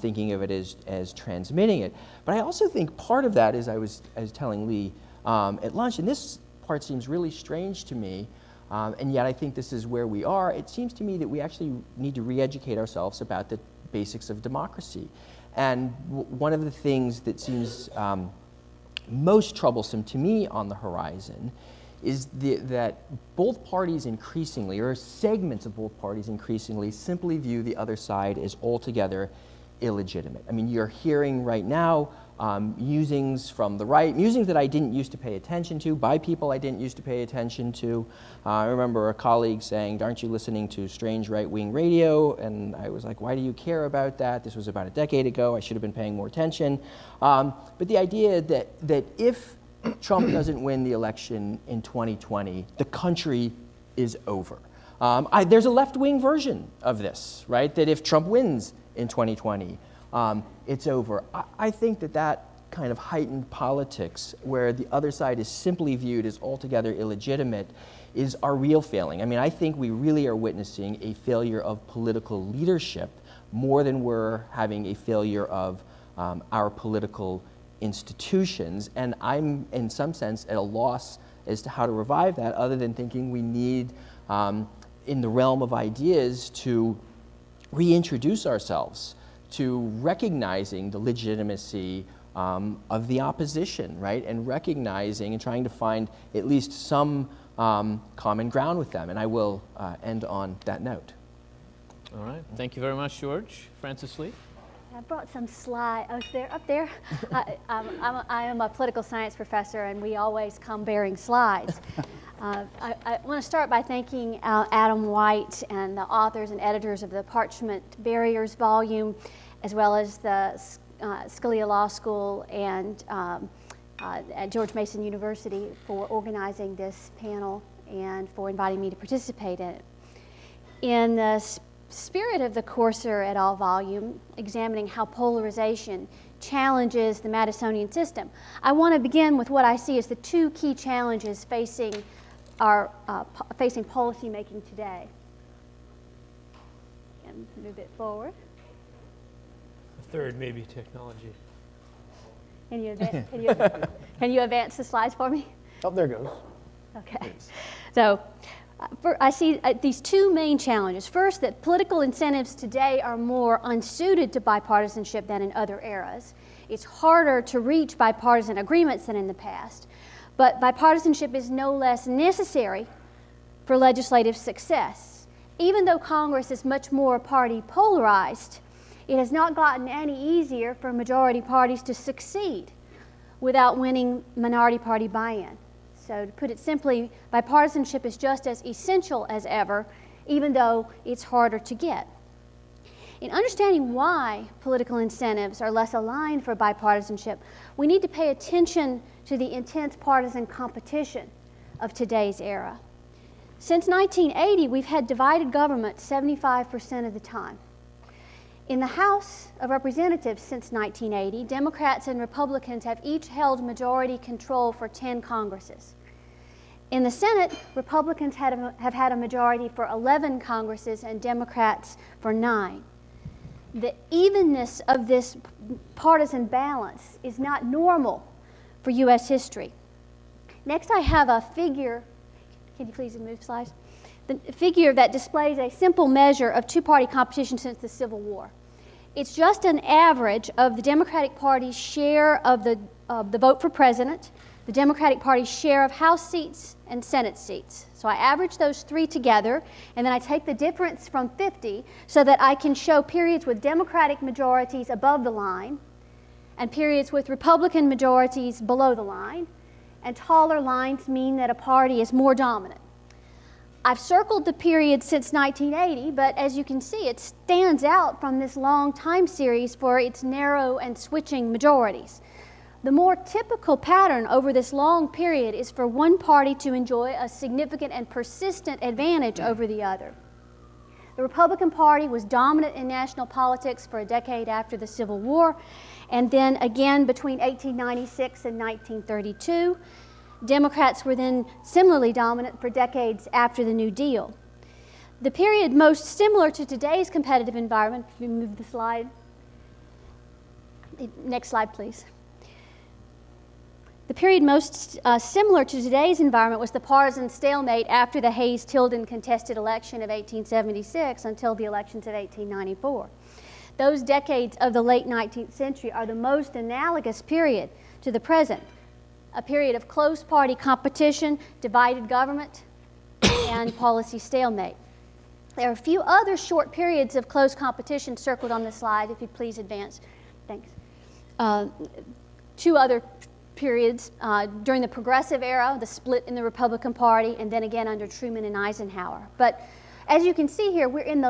thinking of it as transmitting it. But I also think part of that is, I was telling Lee at lunch, and this part seems really strange to me, and yet I think this is where we are. It seems to me that we actually need to re-educate ourselves about the basics of democracy. And one of the things that seems most troublesome to me on the horizon is that both parties increasingly, or segments of both parties increasingly, simply view the other side as altogether illegitimate. I mean, you're hearing right now musings from the right, musings that I didn't used to pay attention to, by people I didn't used to pay attention to. I remember a colleague saying, aren't you listening to strange right-wing radio? And I was like, why do you care about that? This was about a decade ago. I should have been paying more attention. But the idea that if Trump doesn't win the election in 2020, the country is over. There's a left-wing version of this, right? That if Trump wins in 2020, it's over. I think that kind of heightened politics, where the other side is simply viewed as altogether illegitimate, is our real failing. I mean, I think we really are witnessing a failure of political leadership more than we're having a failure of our political institutions, and I'm in some sense at a loss as to how to revive that, other than thinking we need, in the realm of ideas, to reintroduce ourselves to recognizing the legitimacy of the opposition, right? And recognizing and trying to find at least some common ground with them. And I will end on that note. All right. Thank you very much, George. Francis Lee? I brought some slides. Oh, they're up there. I am a political science professor, and we always come bearing slides. I want to start by thanking Adam White and the authors and editors of the Parchment Barriers volume, as well as the Scalia Law School and at George Mason University for organizing this panel and for inviting me to participate in it. In the spirit of the Courser et al. Volume, examining how polarization challenges the Madisonian system, I want to begin with what I see as the two key challenges facing facing policymaking today. And move it forward. The third, maybe technology. Can you advance the slides for me? Oh, there goes. Okay. So I see these two main challenges. First, that political incentives today are more unsuited to bipartisanship than in other eras. It's harder to reach bipartisan agreements than in the past. But bipartisanship is no less necessary for legislative success. Even though Congress is much more party polarized, it has not gotten any easier for majority parties to succeed. without winning minority party buy-in. So to put it simply, bipartisanship is just as essential as ever, even though it's harder to get. In understanding why political incentives are less aligned for bipartisanship, we need to pay attention to the intense partisan competition of today's era. Since 1980, we've had divided government 75% of the time. In the House of Representatives since 1980, Democrats and Republicans have each held majority control for 10 Congresses. In the Senate, Republicans have had a majority for 11 Congresses and Democrats for 9. The evenness of this partisan balance is not normal for U.S. history. Next, I have a figure. Can you please move slides? The figure that displays a simple measure of two-party competition since the Civil War. It's just an average of the Democratic Party's share of the vote for president, the Democratic Party's share of House seats and Senate seats. So I average those three together, and then I take the difference from 50 so that I can show periods with Democratic majorities above the line and periods with Republican majorities below the line, and taller lines mean that a party is more dominant. I've circled the period since 1980, but as you can see, it stands out from this long time series for its narrow and switching majorities. The more typical pattern over this long period is for one party to enjoy a significant and persistent advantage over the other. The Republican Party was dominant in national politics for a decade after the Civil War, and then again between 1896 and 1932. Democrats were then similarly dominant for decades after the New Deal. The period most similar to today's competitive environment, if you move the slide, next slide please. The period most similar to today's environment was the partisan stalemate after the Hayes-Tilden contested election of 1876 until the elections of 1894. Those decades of the late 19th century are the most analogous period to the present, a period of close party competition, divided government, and policy stalemate. There are a few other short periods of close competition circled on the slide, if you'd please advance. Thanks. Two other periods during the Progressive era, the split in the Republican Party, and then again under Truman and Eisenhower. But as you can see here, we're in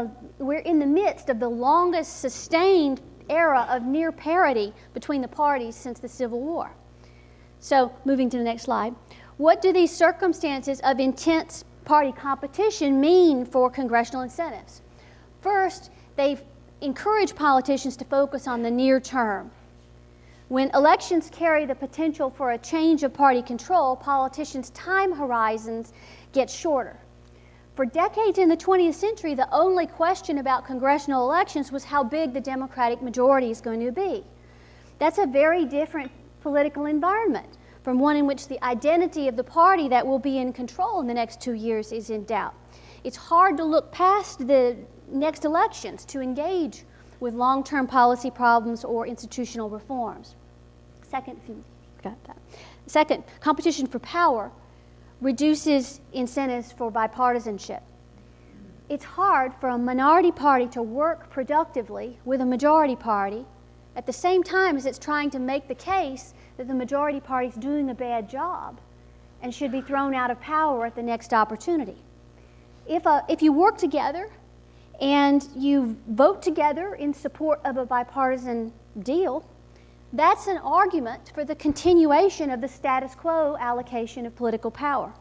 the midst of the longest sustained era of near parity between the parties since the Civil War. So, moving to the next slide. What do these circumstances of intense party competition mean for congressional incentives? First, they've encouraged politicians to focus on the near term. When elections carry the potential for a change of party control, politicians' time horizons get shorter. For decades in the 20th century, the only question about congressional elections was how big the Democratic majority is going to be. That's a very different political environment from one in which the identity of the party that will be in control in the next 2 years is in doubt. It's hard to look past the next elections to engage with long-term policy problems or institutional reforms. Second, competition for power reduces incentives for bipartisanship. It's hard for a minority party to work productively with a majority party at the same time as it's trying to make the case that the majority party is doing a bad job and should be thrown out of power at the next opportunity. If you work together and you vote together in support of a bipartisan deal, that's an argument for the continuation of the status quo allocation of political power.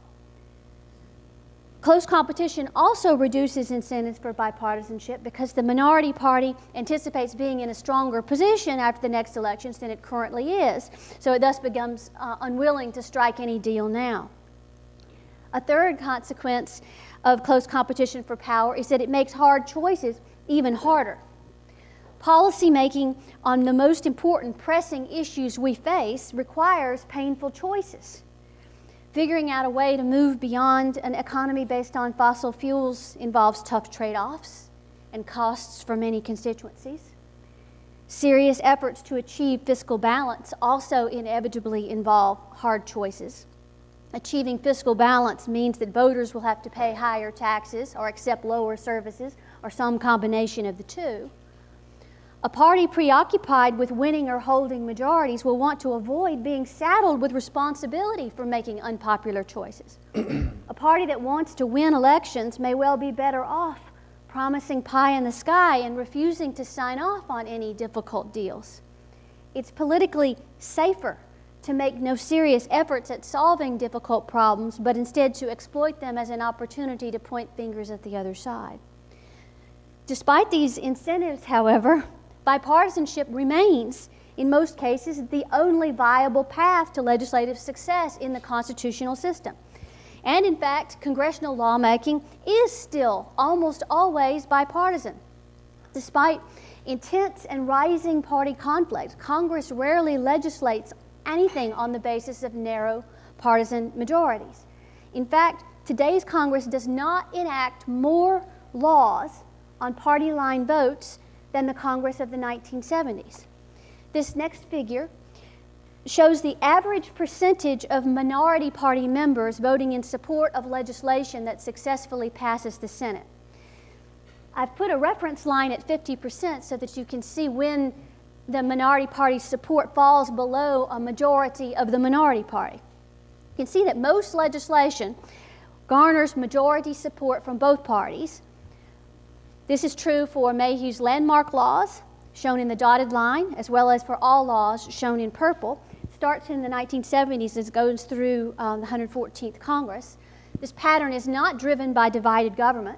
Close competition also reduces incentives for bipartisanship because the minority party anticipates being in a stronger position after the next elections than it currently is, so it thus becomes unwilling to strike any deal now. A third consequence of close competition for power is that it makes hard choices even harder. Policy making on the most important pressing issues we face requires painful choices. Figuring out a way to move beyond an economy based on fossil fuels involves tough trade-offs and costs for many constituencies. Serious efforts to achieve fiscal balance also inevitably involve hard choices. Achieving fiscal balance means that voters will have to pay higher taxes or accept lower services or some combination of the two. A party preoccupied with winning or holding majorities will want to avoid being saddled with responsibility for making unpopular choices. A party that wants to win elections may well be better off promising pie in the sky and refusing to sign off on any difficult deals. It's politically safer to make no serious efforts at solving difficult problems, but instead to exploit them as an opportunity to point fingers at the other side. Despite these incentives, however, bipartisanship remains, in most cases, the only viable path to legislative success in the constitutional system. And in fact, congressional lawmaking is still almost always bipartisan. Despite intense and rising party conflict, Congress rarely legislates anything on the basis of narrow partisan majorities. In fact, today's Congress does not enact more laws on party line votes than the Congress of the 1970s. This next figure shows the average percentage of minority party members voting in support of legislation that successfully passes the Senate. I've put a reference line at 50% so that you can see when the minority party's support falls below a majority of the minority party. You can see that most legislation garners majority support from both parties. This is true for Mayhew's landmark laws, shown in the dotted line, as well as for all laws, shown in purple. It starts in the 1970s and goes through the 114th Congress. This pattern is not driven by divided government.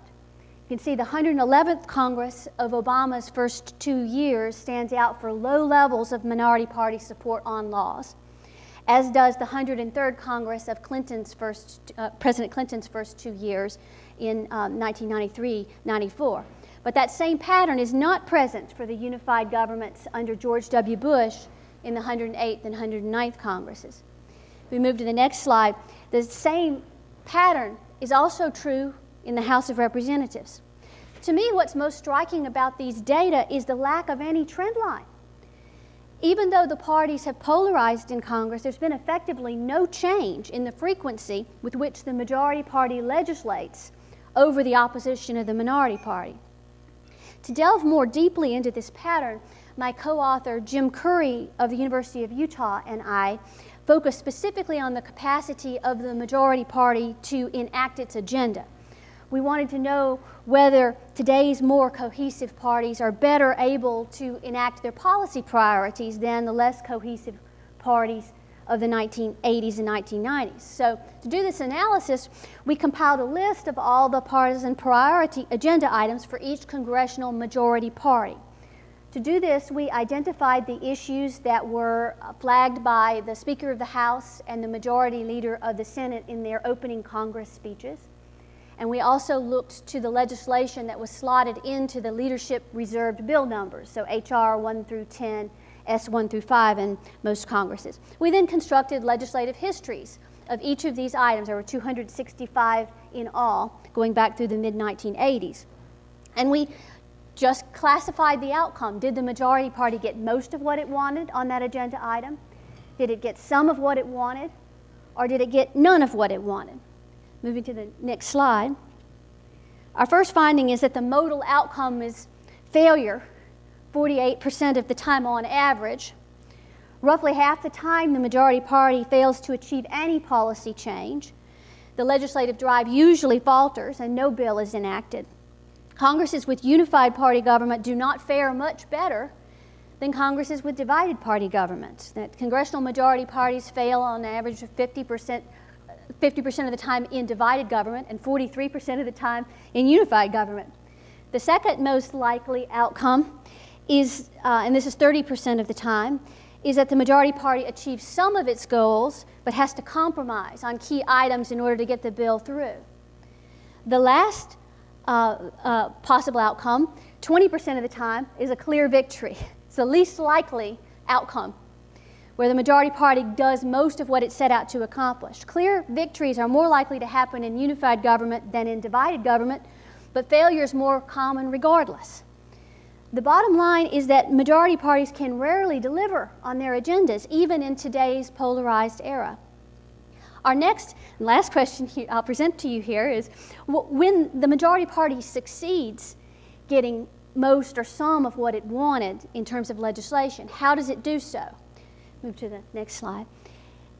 You can see the 111th Congress of Obama's first 2 years stands out for low levels of minority party support on laws, as does the 103rd Congress of President Clinton's first 2 years in 1993-94. But that same pattern is not present for the unified governments under George W. Bush in the 108th and 109th Congresses. If we move to the next slide, the same pattern is also true in the House of Representatives. To me, what's most striking about these data is the lack of any trend line. Even though the parties have polarized in Congress, there's been effectively no change in the frequency with which the majority party legislates over the opposition of the minority party. To delve more deeply into this pattern, my co-author Jim Curry of the University of Utah and I focused specifically on the capacity of the majority party to enact its agenda. We wanted to know whether today's more cohesive parties are better able to enact their policy priorities than the less cohesive parties of the 1980s and 1990s. So to do this analysis, we compiled a list of all the partisan priority agenda items for each congressional majority party. To do this, we identified the issues that were flagged by the Speaker of the House and the Majority Leader of the Senate in their opening Congress speeches. And we also looked to the legislation that was slotted into the leadership reserved bill numbers, so HR 1 through 10, S 1 through 5 in most Congresses. We then constructed legislative histories of each of these items. There were 265 in all, going back through the mid-1980s. And we just classified the outcome. Did the majority party get most of what it wanted on that agenda item? Did it get some of what it wanted? Or did it get none of what it wanted? Moving to the next slide. Our first finding is that the modal outcome is failure 48% of the time on average. Roughly half the time the majority party fails to achieve any policy change. The legislative drive usually falters and no bill is enacted. Congresses with unified party government do not fare much better than Congresses with divided party governments. That congressional majority parties fail on average 50% of the time in divided government and 43% of the time in unified government. The second most likely outcome is, and this is 30% of the time, is that the majority party achieves some of its goals but has to compromise on key items in order to get the bill through. The last possible outcome, 20% of the time, is a clear victory. It's the least likely outcome, where the majority party does most of what it set out to accomplish. Clear victories are more likely to happen in unified government than in divided government, but failure is more common regardless. The bottom line is that majority parties can rarely deliver on their agendas, even in today's polarized era. Our next and last question I'll present to you here is, when the majority party succeeds getting most or some of what it wanted in terms of legislation. How does it do so? Move to the next slide.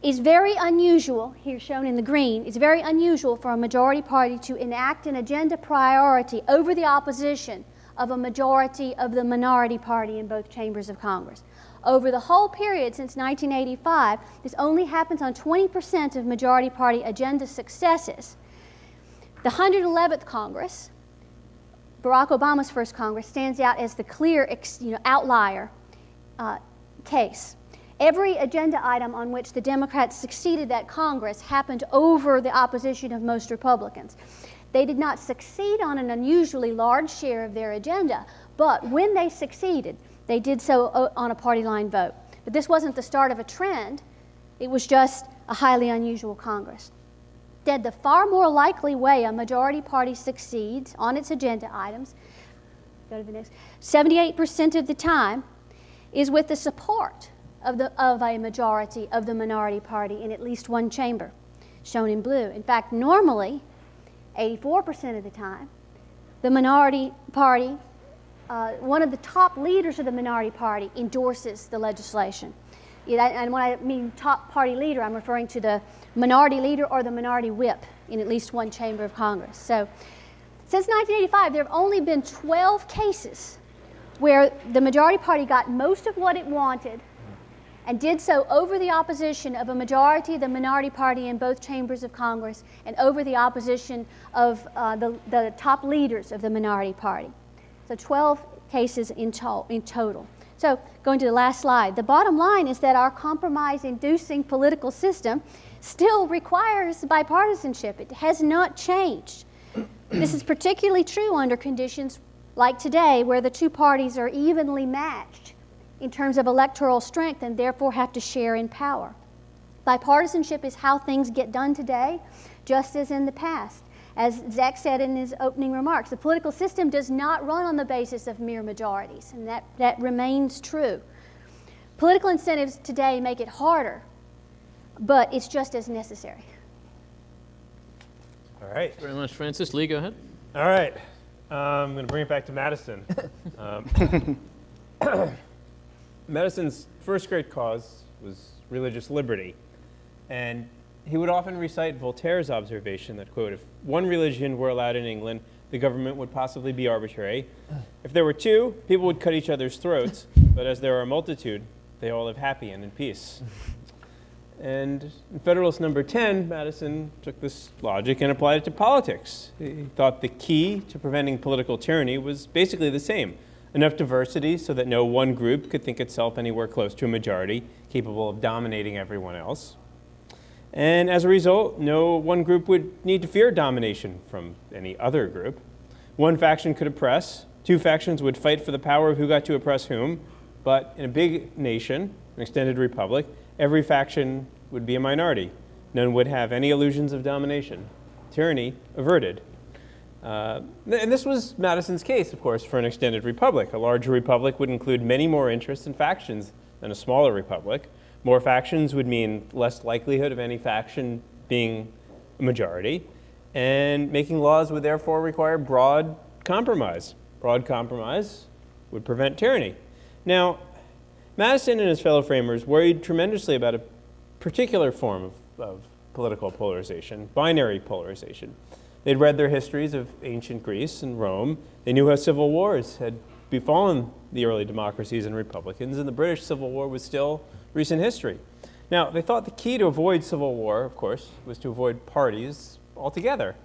It's very unusual, here shown in the green, it's very unusual for a majority party to enact an agenda priority over the opposition of a majority of the minority party in both chambers of Congress. Over the whole period since 1985, this only happens on 20% of majority party agenda successes. The 111th Congress, Barack Obama's first Congress, stands out as the clear outlier case. Every agenda item on which the Democrats succeeded that Congress happened over the opposition of most Republicans. They did not succeed on an unusually large share of their agenda, but when they succeeded, they did so on a party line vote. But this wasn't the start of a trend, it was just a highly unusual Congress. Instead, the far more likely way a majority party succeeds on its agenda items, go to the next, 78% of the time, is with the support of a majority of the minority party in at least one chamber, shown in blue. In fact, normally, 84% of the time, the minority party, one of the top leaders of the minority party endorses the legislation. And when I mean top party leader, I'm referring to the minority leader or the minority whip in at least one chamber of Congress. So since 1985, there have only been 12 cases where the majority party got most of what it wanted and did so over the opposition of a majority of the minority party in both chambers of Congress and over the opposition of the top leaders of the minority party. So 12 cases in total. So going to the last slide, the bottom line is that our compromise-inducing political system still requires bipartisanship. It has not changed. This is particularly true under conditions like today, where the two parties are evenly matched in terms of electoral strength and therefore have to share in power. Bipartisanship is how things get done today, just as in the past. As Zach said in his opening remarks, the political system does not run on the basis of mere majorities, and that remains true. Political incentives today make it harder, but it's just as necessary. All right. Thanks very much, Francis. Lee, go ahead. All right. I'm going to bring it back to Madison. Madison's first great cause was religious liberty. And he would often recite Voltaire's observation that, quote, if one religion were allowed in England, the government would possibly be arbitrary. If there were two, people would cut each other's throats. But as there are a multitude, they all live happy and in peace. And in Federalist number 10, Madison took this logic and applied it to politics. He thought the key to preventing political tyranny was basically the same. Enough diversity so that no one group could think itself anywhere close to a majority, capable of dominating everyone else. And as a result, no one group would need to fear domination from any other group. One faction could oppress, two factions would fight for the power of who got to oppress whom, but in a big nation, an extended republic, every faction would be a minority. None would have any illusions of domination. Tyranny averted. And this was Madison's case, of course, for an extended republic. A larger republic would include many more interests and factions than a smaller republic. More factions would mean less likelihood of any faction being a majority. And making laws would therefore require broad compromise. Broad compromise would prevent tyranny. Now, Madison and his fellow framers worried tremendously about a particular form of political polarization, binary polarization. They'd read their histories of ancient Greece and Rome. They knew how civil wars had befallen the early democracies and republicans, and the British Civil War was still recent history. Now, they thought the key to avoid civil war, of course, was to avoid parties altogether.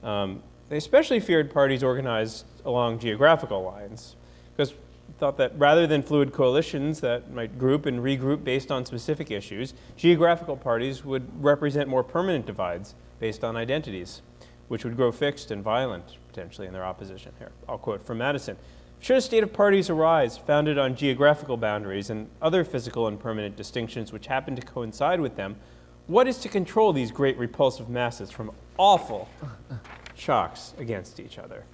They especially feared parties organized along geographical lines, because they thought that rather than fluid coalitions that might group and regroup based on specific issues, geographical parties would represent more permanent divides based on identities, which would grow fixed and violent, potentially, in their opposition. Here, I'll quote from Madison. Should a state of parties arise founded on geographical boundaries and other physical and permanent distinctions which happen to coincide with them, what is to control these great repulsive masses from awful shocks against each other?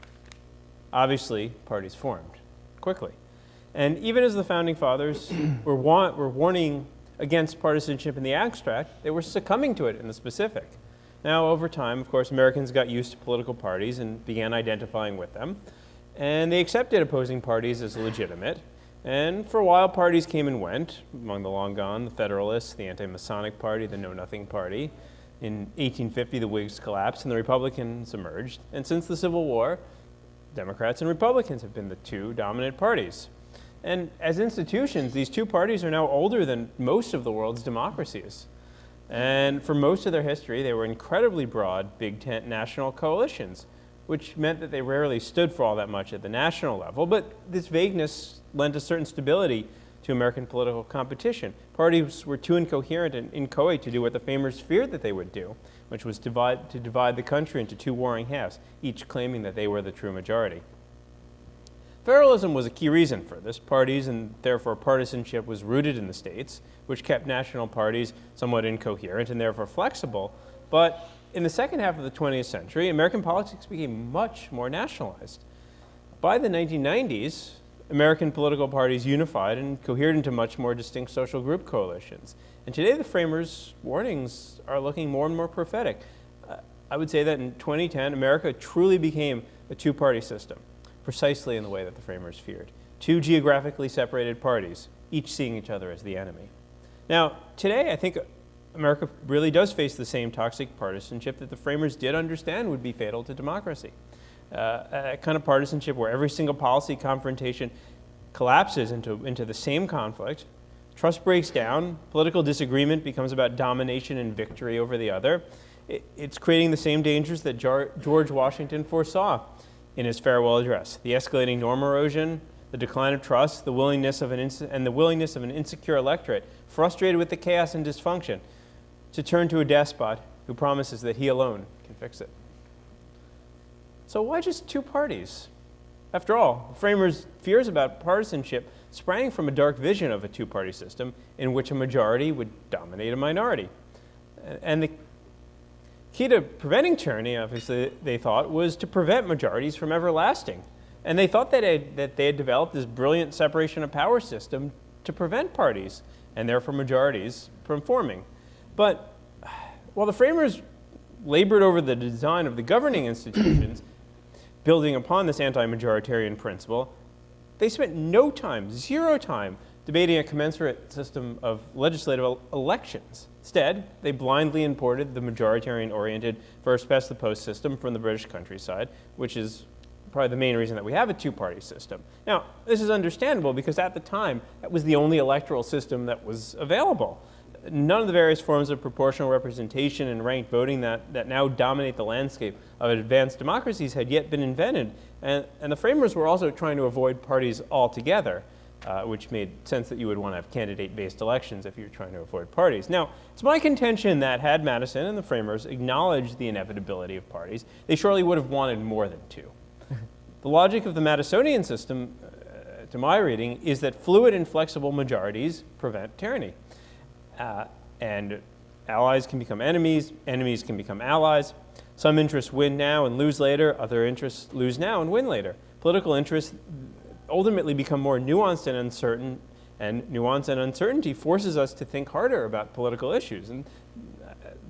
Obviously, parties formed quickly. And even as the Founding Fathers were warning against partisanship in the abstract, they were succumbing to it in the specific. Now, over time, of course, Americans got used to political parties and began identifying with them. and they accepted opposing parties as legitimate. And for a while, parties came and went. Among the long gone, the Federalists, the Anti-Masonic Party, the Know-Nothing Party. In 1850, the Whigs collapsed and the Republicans emerged. And since the Civil War, Democrats and Republicans have been the two dominant parties. And as institutions, these two parties are now older than most of the world's democracies. And for most of their history, they were incredibly broad, big tent national coalitions, which meant that they rarely stood for all that much at the national level. But this vagueness lent a certain stability to American political competition. Parties were too incoherent and inchoate to do what the framers feared that they would do, which was to divide the country into two warring halves, each claiming that they were the true majority. Federalism was a key reason for this. Parties and therefore partisanship was rooted in the states, which kept national parties somewhat incoherent and therefore flexible. But in the second half of the 20th century, American politics became much more nationalized. By the 1990s, American political parties unified and cohered into much more distinct social group coalitions. And today the framers' warnings are looking more and more prophetic. I would say that in 2010, America truly became a two-party system, precisely in the way that the framers feared. Two geographically separated parties, each seeing each other as the enemy. Now, today I think America really does face the same toxic partisanship that the framers did understand would be fatal to democracy. A kind of partisanship where every single policy confrontation collapses into the same conflict, trust breaks down, political disagreement becomes about domination and victory over the other. It's creating the same dangers that George Washington foresaw in his farewell address: the escalating norm erosion, the decline of trust, the willingness of an insecure electorate, frustrated with the chaos and dysfunction, to turn to a despot who promises that he alone can fix it. So why just two parties? After all, the framers' fears about partisanship sprang from a dark vision of a two-party system in which a majority would dominate a minority. And the key to preventing tyranny, obviously, they thought, was to prevent majorities from ever lasting. And they thought that they had developed this brilliant separation of power system to prevent parties, and therefore majorities, from forming. But while the framers labored over the design of the governing institutions, building upon this anti-majoritarian principle, they spent no time, zero time, debating a commensurate system of legislative elections. Instead, they blindly imported the majoritarian-oriented first-past-the-post system from the British countryside, which is probably the main reason that we have a two-party system. Now, this is understandable because at the time, that was the only electoral system that was available. None of the various forms of proportional representation and ranked voting that now dominate the landscape of advanced democracies had yet been invented. And the framers were also trying to avoid parties altogether, which made sense that you would want to have candidate-based elections if you're trying to avoid parties. Now, it's my contention that had Madison and the framers acknowledged the inevitability of parties, they surely would have wanted more than two. The logic of the Madisonian system, to my reading, is that fluid and flexible majorities prevent tyranny. And allies can become enemies, enemies can become allies. Some interests win now and lose later, other interests lose now and win later. Political interests ultimately become more nuanced and uncertain, and nuance and uncertainty forces us to think harder about political issues. And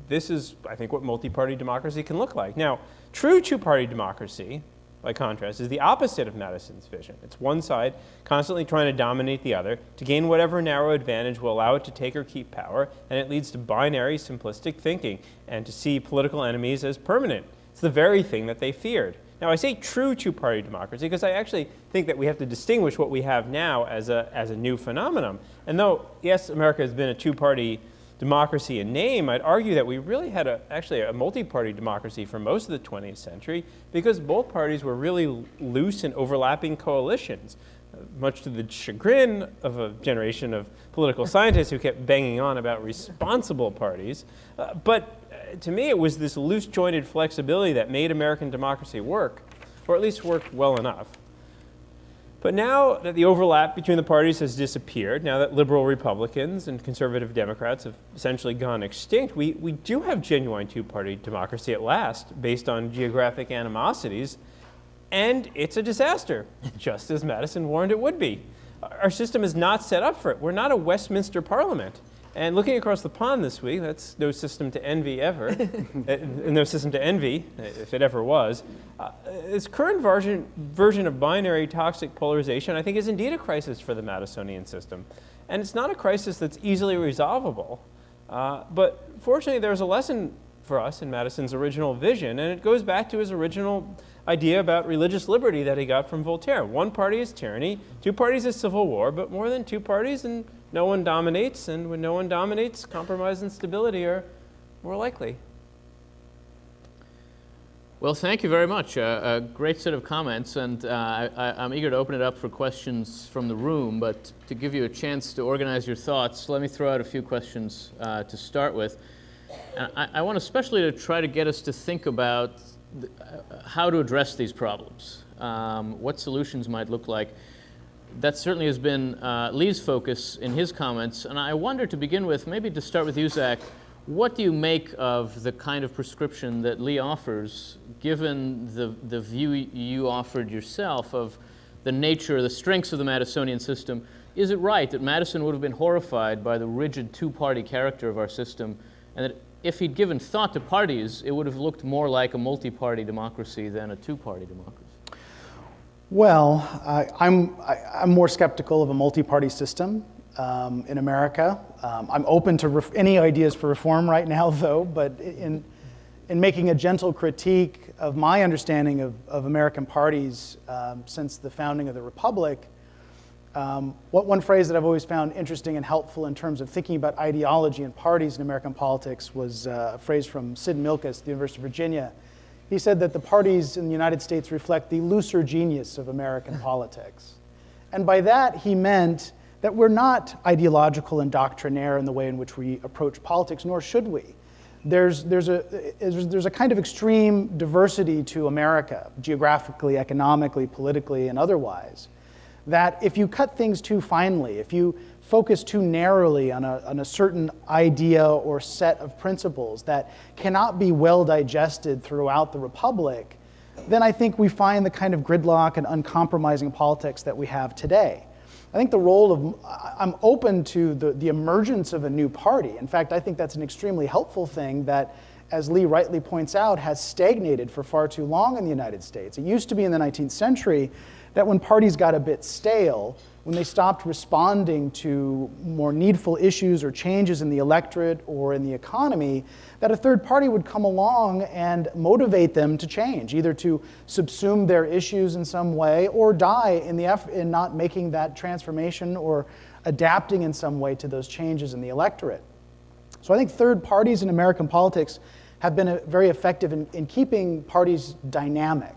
this is, I think, what multi-party democracy can look like. Now, true two-party democracy, by contrast, is the opposite of Madison's vision. It's one side constantly trying to dominate the other to gain whatever narrow advantage will allow it to take or keep power, and it leads to binary, simplistic thinking and to see political enemies as permanent. It's the very thing that they feared. Now, I say true two-party democracy because I actually think that we have to distinguish what we have now as a new phenomenon. And though, yes, America has been a two-party democracy in name, I'd argue that we really had actually a multi-party democracy for most of the 20th century because both parties were really loose and overlapping coalitions, much to the chagrin of a generation of political scientists who kept banging on about responsible parties. But to me, it was this loose-jointed flexibility that made American democracy work, or at least work well enough. But now that the overlap between the parties has disappeared, now that liberal Republicans and conservative Democrats have essentially gone extinct, we do have genuine two-party democracy at last, based on geographic animosities, and it's a disaster, just as Madison warned it would be. Our system is not set up for it. We're not a Westminster Parliament. And looking across the pond this week, that's no system to envy ever, no system to envy, if it ever was. This current version of binary toxic polarization, I think, is indeed a crisis for the Madisonian system. And it's not a crisis that's easily resolvable. But fortunately, there's a lesson for us in Madison's original vision, and it goes back to his original idea about religious liberty that he got from Voltaire. One party is tyranny, two parties is civil war, but more than two parties and no one dominates, and when no one dominates, compromise and stability are more likely. Well, thank you very much. A great set of comments, and I'm eager to open it up for questions from the room, but to give you a chance to organize your thoughts, let me throw out a few questions to start with. And I want especially to try to get us to think about how to address these problems, what solutions might look like. That certainly has been Lee's focus in his comments, and I wonder, to begin with, maybe to start with you, Zach, what do you make of the kind of prescription that Lee offers, given the view you offered yourself of the nature, the strengths of the Madisonian system? Is it right that Madison would have been horrified by the rigid two-party character of our system, and that if he'd given thought to parties, it would have looked more like a multi-party democracy than a two-party democracy? Well, I'm more skeptical of a multi-party system in America. I'm open to any ideas for reform right now, though, but in making a gentle critique of my understanding of American parties since the founding of the Republic, one phrase that I've always found interesting and helpful in terms of thinking about ideology and parties in American politics was a phrase from Sid Milkis at the University of Virginia. He said that the parties in the United States reflect the looser genius of American politics. And by that, he meant that we're not ideological and doctrinaire in the way in which we approach politics, nor should we. There's a kind of extreme diversity to America, geographically, economically, politically, and otherwise, that if you cut things too finely, if you focus too narrowly on a certain idea or set of principles that cannot be well digested throughout the Republic, then I think we find the kind of gridlock and uncompromising politics that we have today. I think the role of, I'm open to the emergence of a new party. In fact, I think that's an extremely helpful thing that, as Lee rightly points out, has stagnated for far too long in the United States. It used to be in the 19th century that when parties got a bit stale, when they stopped responding to more needful issues or changes in the electorate or in the economy, that a third party would come along and motivate them to change, either to subsume their issues in some way or die in not making that transformation or adapting in some way to those changes in the electorate. So I think third parties in American politics have been very effective in keeping parties dynamic.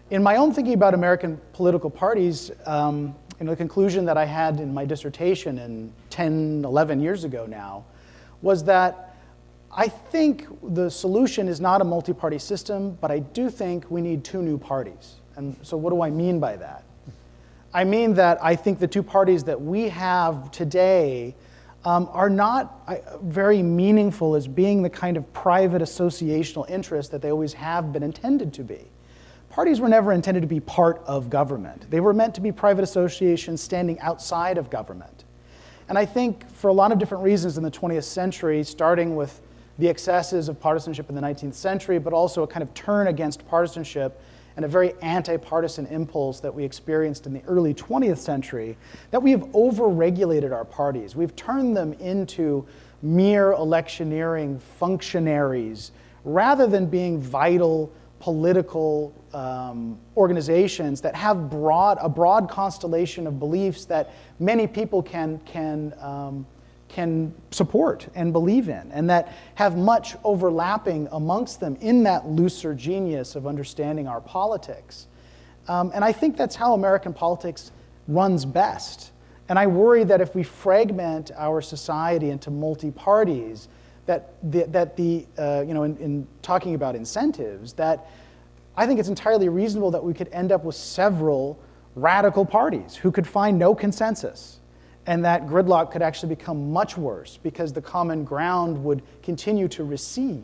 In my own thinking about American political parties, the conclusion that I had in my dissertation 11 years ago now, was that I think the solution is not a multi-party system, but I do think we need two new parties. And so what do I mean by that? I mean that I think the two parties that we have today are not very meaningful as being the kind of private associational interest that they always have been intended to be. Parties were never intended to be part of government. They were meant to be private associations standing outside of government. And I think for a lot of different reasons in the 20th century, starting with the excesses of partisanship in the 19th century, but also a kind of turn against partisanship and a very anti-partisan impulse that we experienced in the early 20th century, that we have over-regulated our parties. We've turned them into mere electioneering functionaries rather than being vital political organizations that have a broad constellation of beliefs that many people can support and believe in, and that have much overlapping amongst them in that looser genius of understanding our politics. And I think that's how American politics runs best. And I worry that if we fragment our society into multi-parties, in talking about incentives, that I think it's entirely reasonable that we could end up with several radical parties who could find no consensus, and that gridlock could actually become much worse because the common ground would continue to recede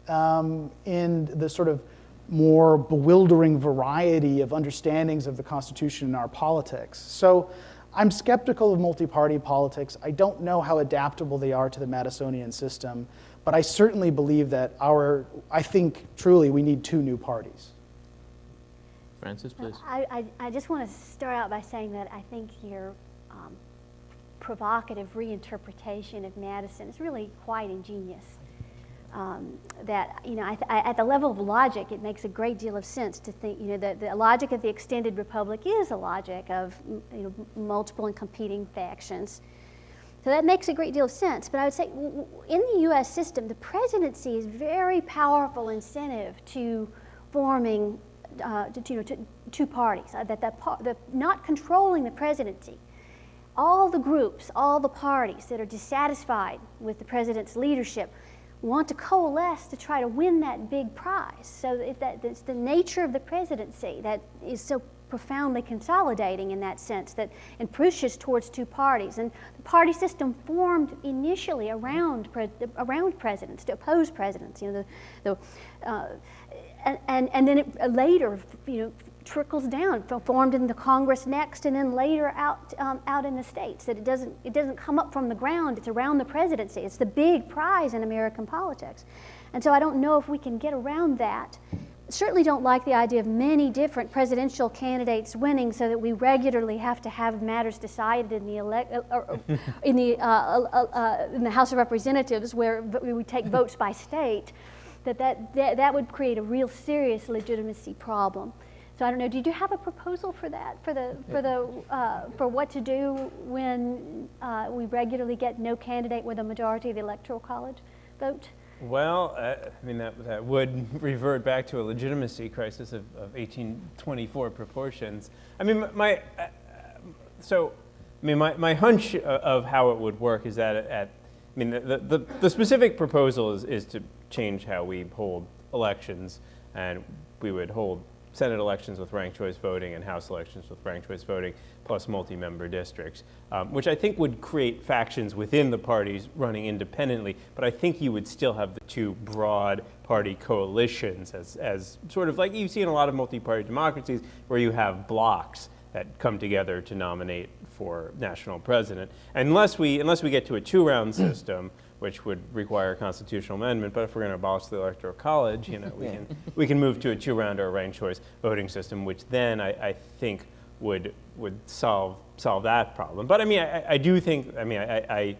in the sort of more bewildering variety of understandings of the Constitution and our politics. So I'm skeptical of multi-party politics. I don't know how adaptable they are to the Madisonian system, but I certainly believe that I think truly we need 2 new parties. Francis, please. I just want to start out by saying that I think your provocative reinterpretation of Madison is really quite ingenious. That, at the level of logic, it makes a great deal of sense to think, that the logic of the extended republic is a logic of, multiple and competing factions. So that makes a great deal of sense. But I would say in the U.S. system, the presidency is very powerful incentive to forming two parties. Not controlling the presidency. All the groups, all the parties that are dissatisfied with the president's leadership want to coalesce to try to win that big prize. So it's the nature of the presidency that is so profoundly consolidating in that sense, and pushes towards 2 parties. And the party system formed initially around presidents, to oppose presidents. And then it later, trickles down, formed in the Congress next, and then later out in the states. That it doesn't come up from the ground. It's around the presidency. It's the big prize in American politics, and so I don't know if we can get around that. Certainly don't like the idea of many different presidential candidates winning, so that we regularly have to have matters decided in the House of Representatives, where we take votes by state. That would create a real serious legitimacy problem. So I don't know. Did you have a proposal for that? For what to do when we regularly get no candidate with a majority of the Electoral College vote? Well, that would revert back to a legitimacy crisis of 1824 proportions. My hunch of how it would work is that the specific proposal is to change how we hold elections, and we would hold Senate elections with ranked choice voting and House elections with ranked choice voting, plus multi-member districts, which I think would create factions within the parties running independently. But I think you would still have the 2 broad party coalitions, as sort of like you see in a lot of multi-party democracies, where you have blocs that come together to nominate for national president. Unless we get to a 2-round system, which would require a constitutional amendment. But if we're going to abolish the Electoral College, we can move to a 2-round or a ranked choice voting system, which then I think would solve that problem. But I do think I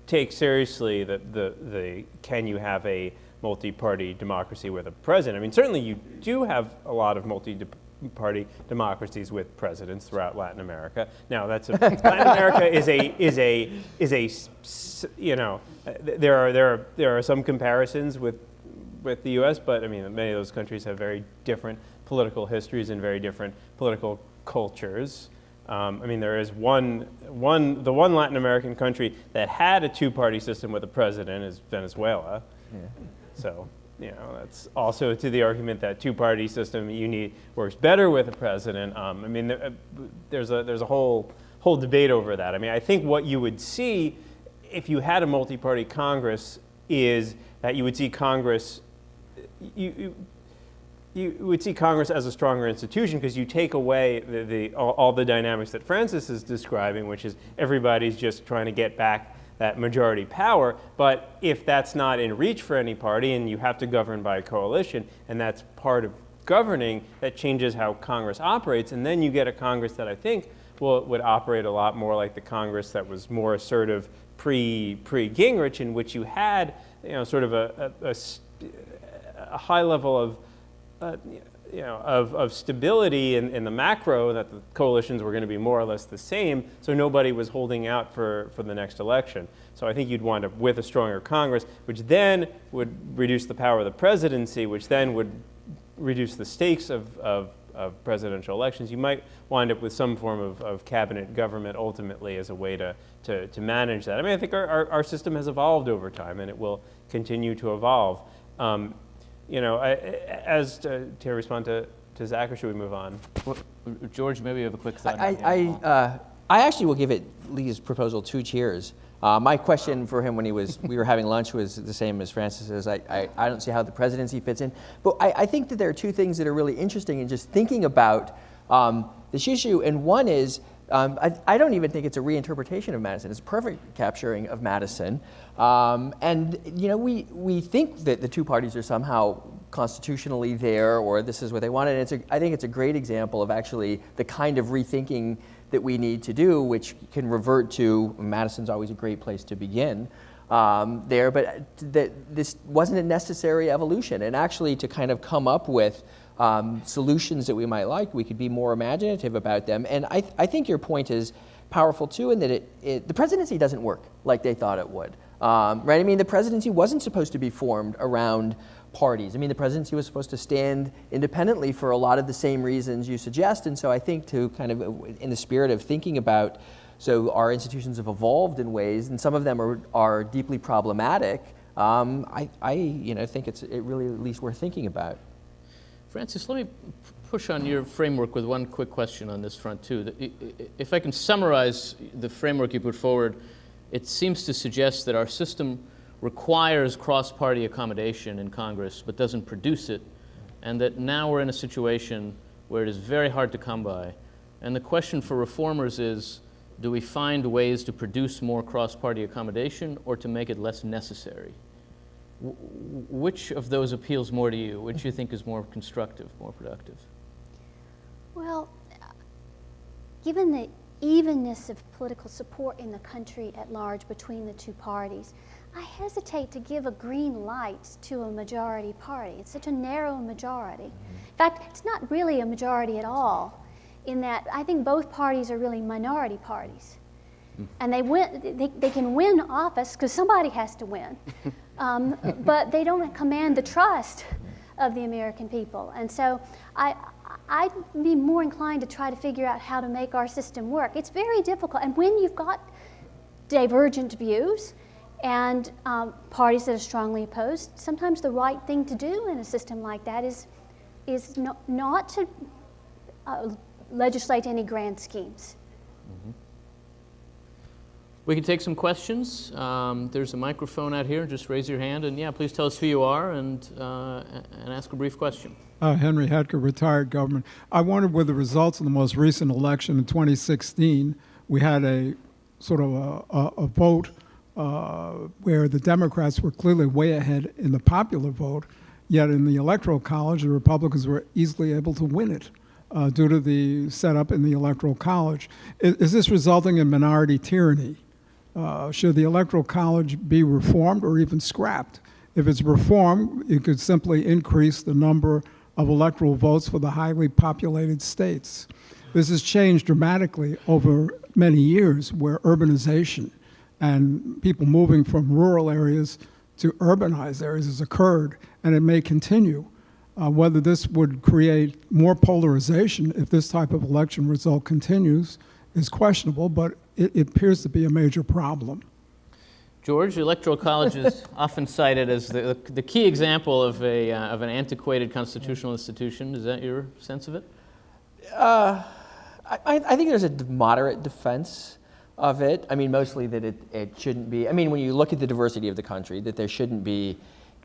take seriously the can you have a multi-party democracy with a president? Certainly you do have a lot of multi-party democracies with presidents throughout Latin America. Now Latin America there are some comparisons with the U.S., but many of those countries have very different political histories and very different political cultures. There is the one Latin American country that had a 2-party system with a president is Venezuela. Yeah. So, that's also to the argument that 2-party system works better with a president. There's a whole debate over that. I think what you would see if you had a multi-party Congress is that you would see Congress. You would see Congress as a stronger institution, because you take away all the dynamics that Francis is describing, which is everybody's just trying to get back that majority power. But if that's not in reach for any party and you have to govern by coalition, and that's part of governing, that changes how Congress operates. And then you get a Congress that I think would operate a lot more like the Congress that was more assertive pre-Gingrich, in which you had sort of a high level of stability in the macro, that the coalitions were going to be more or less the same, so nobody was holding out for the next election. So I think you'd wind up with a stronger Congress, which then would reduce the power of the presidency, which then would reduce the stakes of presidential elections. You might wind up with some form of cabinet government ultimately as a way to manage that. I think our system has evolved over time, and it will continue to evolve. To respond to Zach, or should we move on? Well, George, maybe you have a quick thought. I actually will give Lee's proposal 2 cheers. My question for him when we were having lunch was the same as Francis's. I don't see how the presidency fits in, but I think that there are 2 things that are really interesting in just thinking about this issue. And one is I don't even think it's a reinterpretation of Madison. It's a perfect capturing of Madison. And we think that the two parties are somehow constitutionally there, or this is what they wanted. And I think it's a great example of actually the kind of rethinking that we need to do, which can revert to, Madison's always a great place to begin there, but this wasn't a necessary evolution. And actually to kind of come up with solutions that we might like, we could be more imaginative about them. And I think your point is powerful too, in that the presidency doesn't work like they thought it would. Right? I mean, the presidency wasn't supposed to be formed around parties. I mean, the presidency was supposed to stand independently for a lot of the same reasons you suggest. And so I think to kind of, in the spirit of thinking about, so our institutions have evolved in ways, and some of them are deeply problematic, I think it's really at least worth thinking about. Francis, let me push on your framework with one quick question on this front too. If I can summarize the framework you put forward, it seems to suggest that our system requires cross-party accommodation in Congress but doesn't produce it, and that now we're in a situation where it is very hard to come by. And the question for reformers is, do we find ways to produce more cross-party accommodation or to make it less necessary? Which of those appeals more to you? Which you think is more constructive, more productive? Well, given the evenness of political support in the country at large between the two parties, I hesitate to give a green light to a majority party. It's such a narrow majority. In fact, it's not really a majority at all, in that I think both parties are really minority parties. And they can win office because somebody has to win, but they don't command the trust of the American people. And so I'd be more inclined to try to figure out how to make our system work. It's very difficult, and when you've got divergent views and parties that are strongly opposed, sometimes the right thing to do in a system like that is not to legislate any grand schemes. Mm-hmm. We can take some questions. There's a microphone out here. Just raise your hand, and yeah, please tell us who you are and ask a brief question. Henry Hetker, retired government. I wondered, with the results of the most recent election in 2016, we had a sort of a vote where the Democrats were clearly way ahead in the popular vote, yet in the Electoral College, the Republicans were easily able to win it due to the setup in the Electoral College. Is this resulting in minority tyranny? Should the Electoral College be reformed or even scrapped? If it's reformed, it could simply increase the number of electoral votes for the highly populated states. This has changed dramatically over many years, where urbanization and people moving from rural areas to urbanized areas has occurred, and it may continue. Whether this would create more polarization if this type of election result continues is questionable, but it appears to be a major problem. George, the Electoral College is often cited as the key example of an antiquated constitutional institution. Is that your sense of it? I think there's a moderate defense of it. I mean, mostly that it shouldn't be. I mean, when you look at the diversity of the country, that there shouldn't be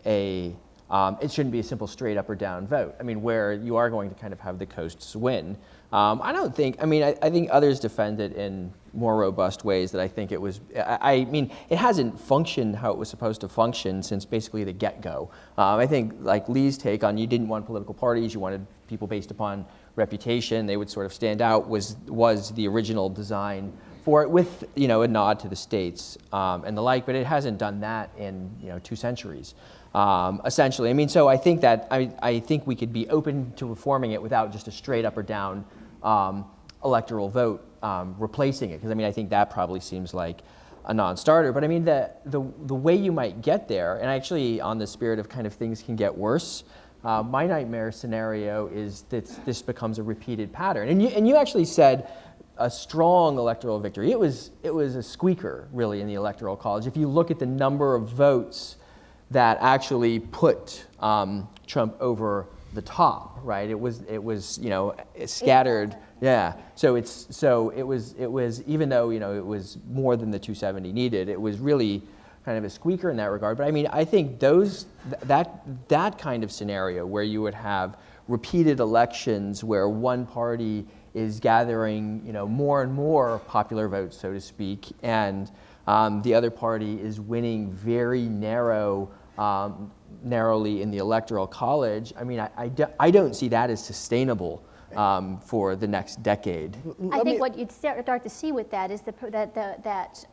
it shouldn't be a simple straight up or down vote. I mean, where you are going to kind of have the coasts win. I think others defend it in more robust ways that I think it was, I mean, it hasn't functioned how it was supposed to function since basically the get-go. I think like Lee's take on, you didn't want political parties, you wanted people based upon reputation, they would sort of stand out, was the original design for it, with a nod to the states and the like, but it hasn't done that in 2 centuries. Essentially, I mean, so I think that I think we could be open to reforming it without just a straight up or down electoral vote replacing it, because I mean I think that probably seems like a non-starter. But I mean the way you might get there, and actually on the spirit of kind of things can get worse, my nightmare scenario is that this becomes a repeated pattern. And you actually said a strong electoral victory. It was a squeaker really in the Electoral College. If you look at the number of votes that actually put Trump over the top, right? It was scattered. Yeah. So it was even though it was more than the 270 needed, it was really kind of a squeaker in that regard. But I mean, I think that kind of scenario where you would have repeated elections where one party is gathering, more and more popular votes, so to speak, and the other party is winning very narrowly in the Electoral College. I mean, I don't see that as sustainable for the next decade. I think what you'd start to see with that is that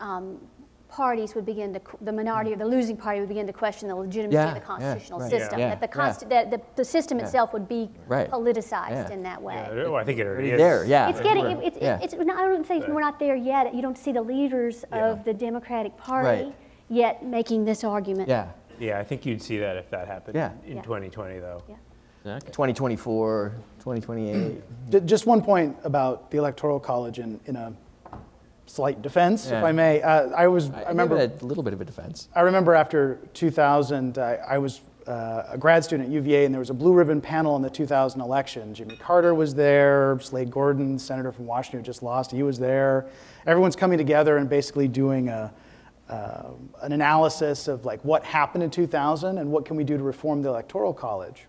parties would begin to, the minority or the losing party would begin to question the legitimacy of the constitutional system. Yeah. That the system itself would be politicized in that way. Yeah, well, I think it already is. There, yeah. It's getting, it's, I don't say we're not there yet. You don't see the leaders of the Democratic Party yet making this argument. Yeah, I think you'd see that if that happened in 2020, though. Yeah. Zach? 2024, 2028. Just one point about the Electoral College in a slight defense, if I may. I remember a little bit of a defense. I remember after 2000, I was a grad student at UVA, and there was a blue ribbon panel in the 2000 election. Jimmy Carter was there, Slade Gordon, senator from Washington who just lost, he was there. Everyone's coming together and basically doing an analysis of like what happened in 2000 and what can we do to reform the Electoral College.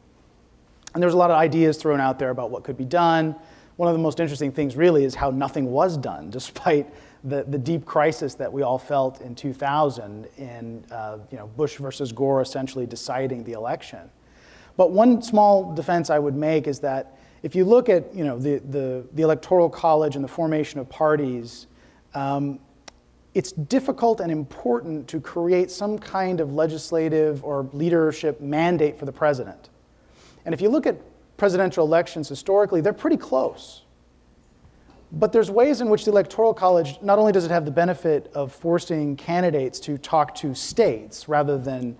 And there was a lot of ideas thrown out there about what could be done. One of the most interesting things really is how nothing was done, despite the deep crisis that we all felt in 2000 in Bush versus Gore essentially deciding the election. But one small defense I would make is that if you look at the Electoral College and the formation of parties, it's difficult and important to create some kind of legislative or leadership mandate for the president. And if you look at presidential elections historically, they're pretty close. But there's ways in which the Electoral College, not only does it have the benefit of forcing candidates to talk to states rather than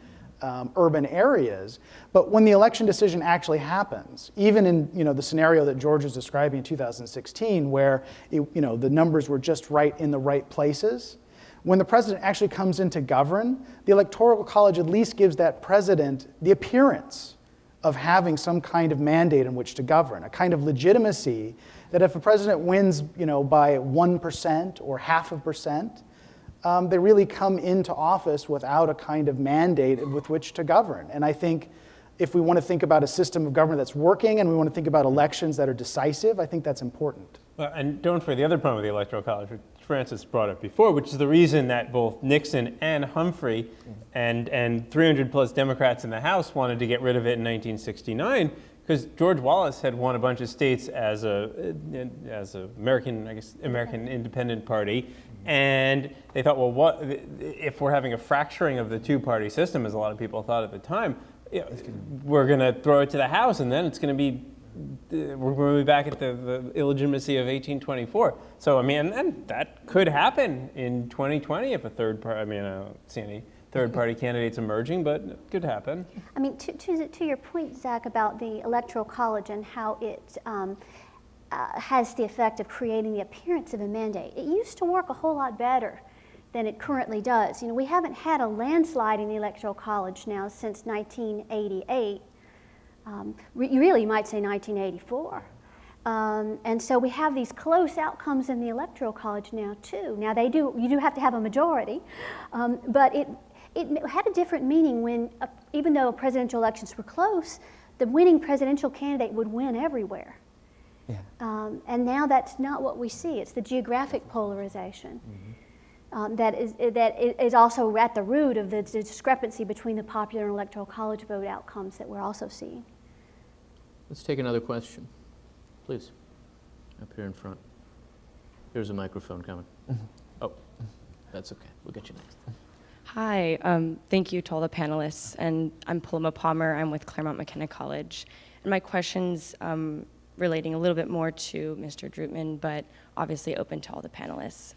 urban areas, but when the election decision actually happens, even in the scenario that George was describing in 2016, where the numbers were just right in the right places, when the president actually comes in to govern, the Electoral College at least gives that president the appearance of having some kind of mandate in which to govern, a kind of legitimacy that if a president wins by 1% or 0.5%, they really come into office without a kind of mandate with which to govern. And I think if we want to think about a system of government that's working and we want to think about elections that are decisive, I think that's important. Well, and don't forget the other problem with the Electoral College, which Francis brought up before, which is the reason that both Nixon and Humphrey and 300 plus Democrats in the House wanted to get rid of it in 1969, because George Wallace had won a bunch of states as American Independent Party, and they thought, well, what if we're having a fracturing of the two-party system, as a lot of people thought at the time? We're going to throw it to the House, and then it's going to be we're going to be back at the illegitimacy of 1824. So, I mean, and that could happen in 2020 if a third party, I don't see any third-party candidates emerging, but it could happen. I mean, to your point, Zach, about the Electoral College and how it has the effect of creating the appearance of a mandate. It used to work a whole lot better than it currently does. We haven't had a landslide in the Electoral College now since 1988. You really might say 1984. And so we have these close outcomes in the Electoral College now too. Now you do have to have a majority, but it had a different meaning when, even though presidential elections were close, the winning presidential candidate would win everywhere. Yeah. And now that's not what we see. It's the geographic polarization. Mm-hmm. That is also at the root of the discrepancy between the popular and Electoral College vote outcomes that we're also seeing. Let's take another question. Please, up here in front. There's a microphone coming. Mm-hmm. Oh, that's okay. We'll get you next. Hi, thank you to all the panelists. And I'm Paloma Palmer. I'm with Claremont McKenna College. And my question's relating a little bit more to Mr. Drutman, but obviously open to all the panelists.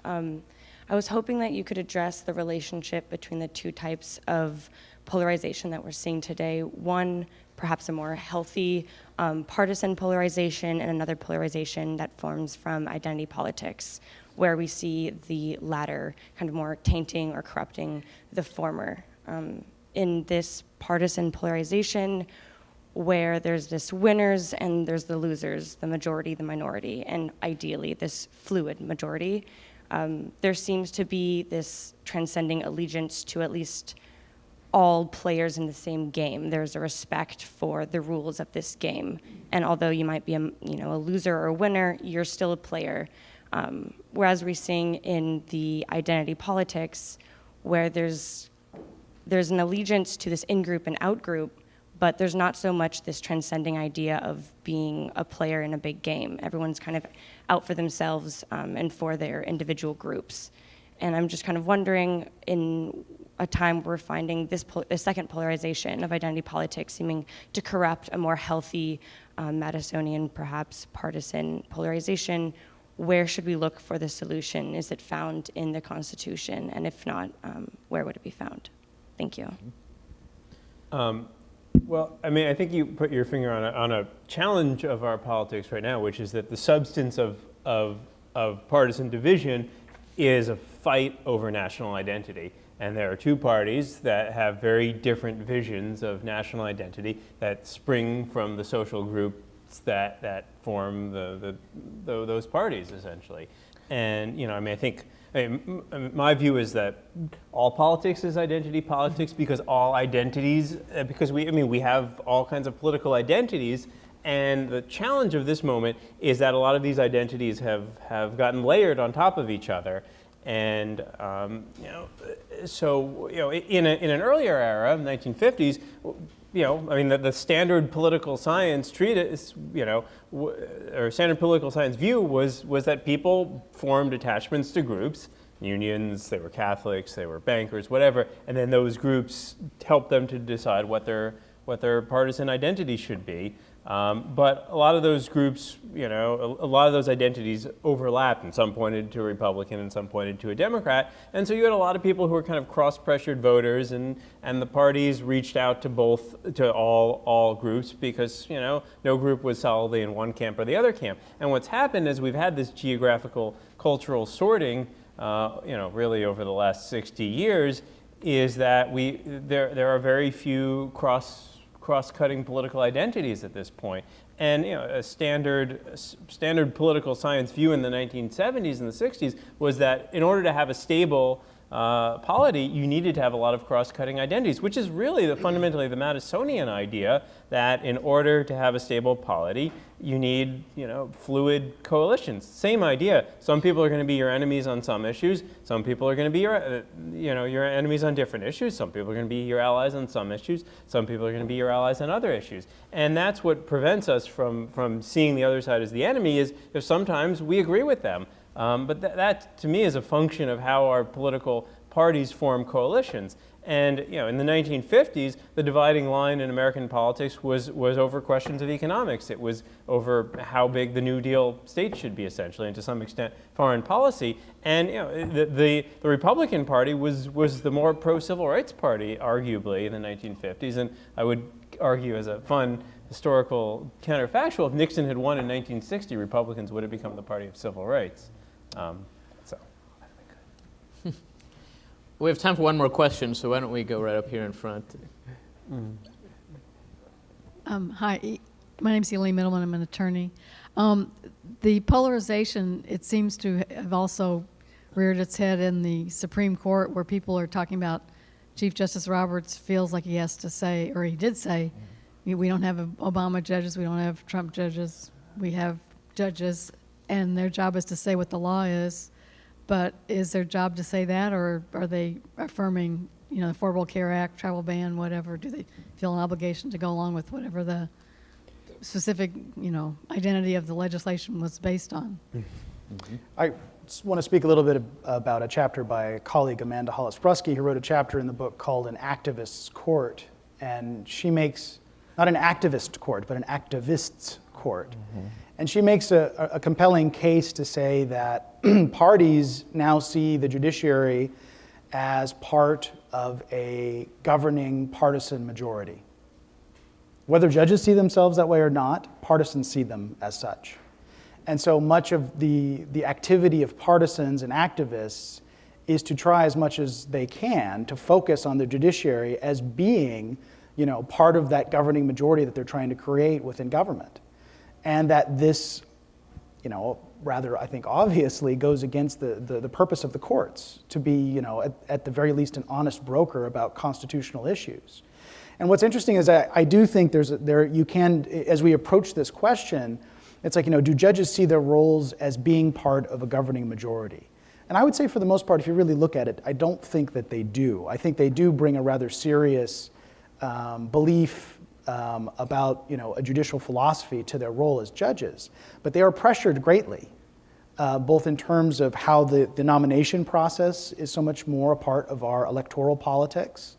I was hoping that you could address the relationship between the two types of polarization that we're seeing today. One, perhaps a more healthy partisan polarization, and another polarization that forms from identity politics, where we see the latter kind of more tainting or corrupting the former. In this partisan polarization, where there's this winners and there's the losers, the majority, the minority, and ideally this fluid majority, there seems to be this transcending allegiance to at least all players in the same game. There's a respect for the rules of this game. And although you might be a loser or a winner, you're still a player. Whereas we're seeing in the identity politics, where there's an allegiance to this in-group and out-group, but there's not so much this transcending idea of being a player in a big game. Everyone's kind of out for themselves and for their individual groups. And I'm just kind of wondering, in a time where we're finding this a second polarization of identity politics seeming to corrupt a more healthy Madisonian, perhaps partisan polarization, where should we look for the solution? Is it found in the Constitution? And if not, where would it be found? Thank you. Well, I mean, I think you put your finger on a challenge of our politics right now, which is that the substance of partisan division is a fight over national identity. And there are two parties that have very different visions of national identity that spring from the social groups that form those parties, essentially. And, I mean, I think my view is that all politics is identity politics, because all identities, because we have all kinds of political identities, and the challenge of this moment is that a lot of these identities have gotten layered on top of each other. And so in an earlier era, 1950s, the standard political science treatise, or standard political science view was that people formed attachments to groups, unions, they were Catholics, they were bankers, whatever, and then those groups helped them to decide what their partisan identity should be. But a lot of those groups, a lot of those identities overlapped, and some pointed to a Republican and some pointed to a Democrat. And so you had a lot of people who were kind of cross-pressured voters, and the parties reached out to all groups, because, no group was solidly in one camp or the other camp. And what's happened is we've had this geographical cultural sorting, really over the last 60 years, is that there are very few cross-cutting political identities at this point. And a standard political science view in the 1970s and the 60s was that in order to have a stable polity, you needed to have a lot of cross-cutting identities, which is really fundamentally the Madisonian idea, that in order to have a stable polity, you need fluid coalitions. Same idea. Some people are going to be your enemies on some issues. Some people are going to be your enemies on different issues. Some people are going to be your allies on some issues. Some people are going to be your allies on other issues. And that's what prevents us from seeing the other side as the enemy, is if sometimes we agree with them. But that, to me, is a function of how our political parties form coalitions. And in the 1950s, the dividing line in American politics was over questions of economics. It was over how big the New Deal state should be, essentially, and to some extent foreign policy. And the Republican Party was the more pro-civil rights party, arguably, in the 1950s. And I would argue, as a fun historical counterfactual, if Nixon had won in 1960, Republicans would have become the party of civil rights. We have time for one more question, so why don't we go right up here in front? Hi, my name is Elaine Middleman. I'm an attorney. The polarization, it seems to have also reared its head in the Supreme Court, where people are talking about Chief Justice Roberts feels like he has to say, or he did say, we don't have Obama judges, we don't have Trump judges, we have judges, and their job is to say what the law is. But is their job to say that, or are they affirming, the Affordable Care Act, travel ban, whatever? Do they feel an obligation to go along with whatever the specific, identity of the legislation was based on? Mm-hmm. I just want to speak a little bit about a chapter by a colleague, Amanda Hollis-Brusky, who wrote a chapter in the book called An Activist's Court. And she makes, not an activist court, but an activist's court. Mm-hmm. And she makes a compelling case to say that parties now see the judiciary as part of a governing partisan majority. Whether judges see themselves that way or not, partisans see them as such. And so much of the activity of partisans and activists is to try as much as they can to focus on the judiciary as being, part of that governing majority that they're trying to create within government. And that this, rather, I think, obviously goes against the purpose of the courts, to be, you know, at the very least, an honest broker about constitutional issues. And what's interesting is I do think you can, as we approach this question, it's like, you know, do judges see their roles as being part of a governing majority? And I would say for the most part, if you really look at it, I don't think that they do. I think they do bring a rather serious belief about, you know, a judicial philosophy to their role as judges. But they are pressured greatly, both in terms of how the nomination process is so much more a part of our electoral politics,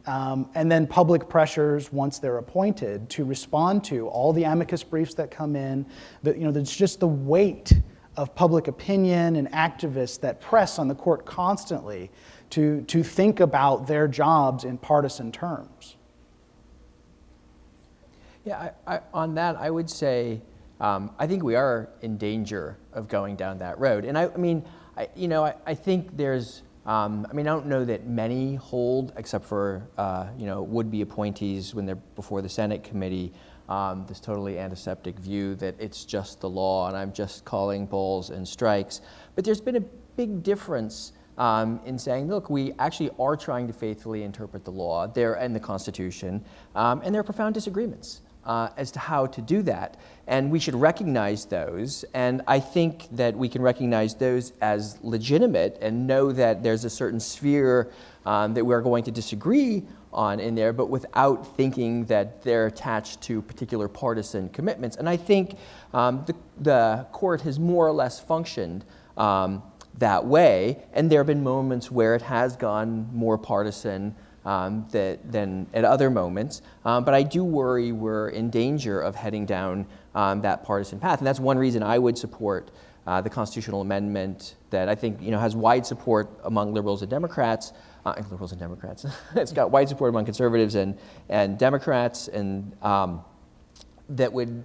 and then public pressures once they're appointed to respond to all the amicus briefs that come in. You know, there's just the weight of public opinion and activists that press on the court constantly to think about their jobs in partisan terms. Yeah, on that, I would say I think we are in danger of going down that road. And I think there's, I don't know that many hold, except for, would-be appointees when they're before the Senate committee, this totally antiseptic view that it's just the law and I'm just calling balls and strikes. But there's been a big difference in saying, look, we actually are trying to faithfully interpret the law there and the Constitution, and there are profound disagreements as to how to do that. And we should recognize those, and I think that we can recognize those as legitimate and know that there's a certain sphere that we're going to disagree on in there, but without thinking that they're attached to particular partisan commitments. And I think the court has more or less functioned that way, and there have been moments where it has gone more partisan than at other moments. But I do worry we're in danger of heading down that partisan path. And that's one reason I would support the constitutional amendment that I think has wide support among liberals and Democrats. It's got wide support among conservatives and Democrats, and that would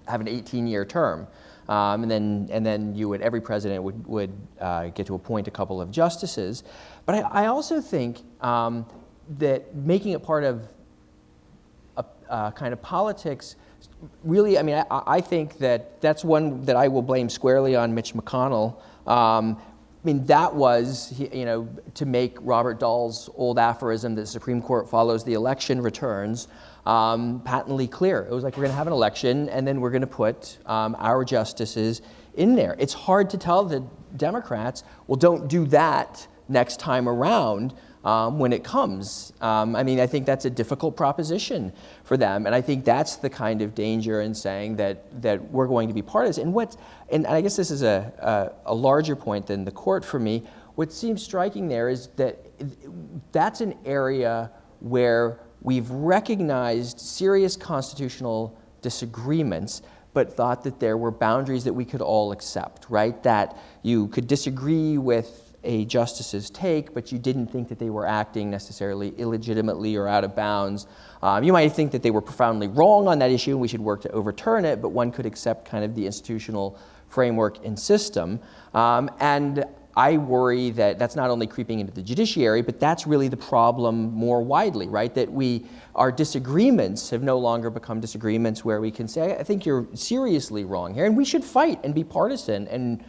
have an 18-year term. And then every president would get to appoint a couple of justices. But I also think that making it part of a kind of politics, really, I think that's one that I will blame squarely on Mitch McConnell. That was, to make Robert Dahl's old aphorism that the Supreme Court follows the election returns patently clear. It was like, we're going to have an election, and then we're going to put our justices in there. It's hard to tell the Democrats, well, don't do that next time around when it comes. I think that's a difficult proposition for them, and I think that's the kind of danger in saying that we're going to be partisan. And I guess this is a larger point than the court for me. What seems striking there is that that's an area where we've recognized serious constitutional disagreements, but thought that there were boundaries that we could all accept, right? That you could disagree with a justice's take, but you didn't think that they were acting necessarily illegitimately or out of bounds. You might think that they were profoundly wrong on that issue and we should work to overturn it, but one could accept kind of the institutional framework and system. And I worry that that's not only creeping into the judiciary, but that's really the problem more widely, right? That our disagreements have no longer become disagreements where we can say, I think you're seriously wrong here, and we should fight and be partisan and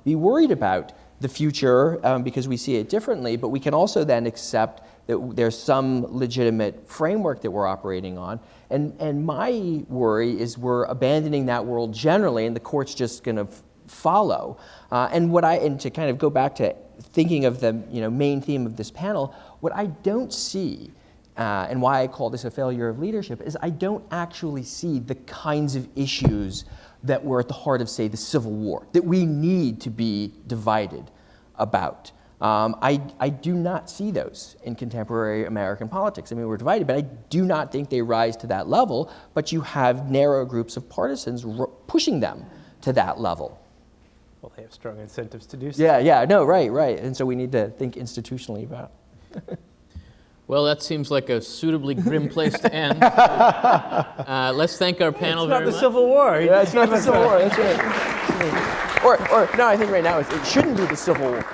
be worried about the future because we see it differently, but we can also then accept that there's some legitimate framework that we're operating on. And my worry is we're abandoning that world generally, and the court's just going to follow. And to kind of go back to thinking of the main theme of this panel, what I don't see, and why I call this a failure of leadership, is I don't actually see the kinds of issues that were at the heart of, say, the Civil War, that we need to be divided about. I do not see those in contemporary American politics. We're divided, but I do not think they rise to that level, but you have narrow groups of partisans pushing them to that level. Well, they have strong incentives to do so. Right. And so we need to think institutionally about it. Well, that seems like a suitably grim place to end. Let's thank our panel very much. It's not the Civil War. Yeah, it's not the Civil War, that's right. Or no, I think right now it shouldn't be the Civil War.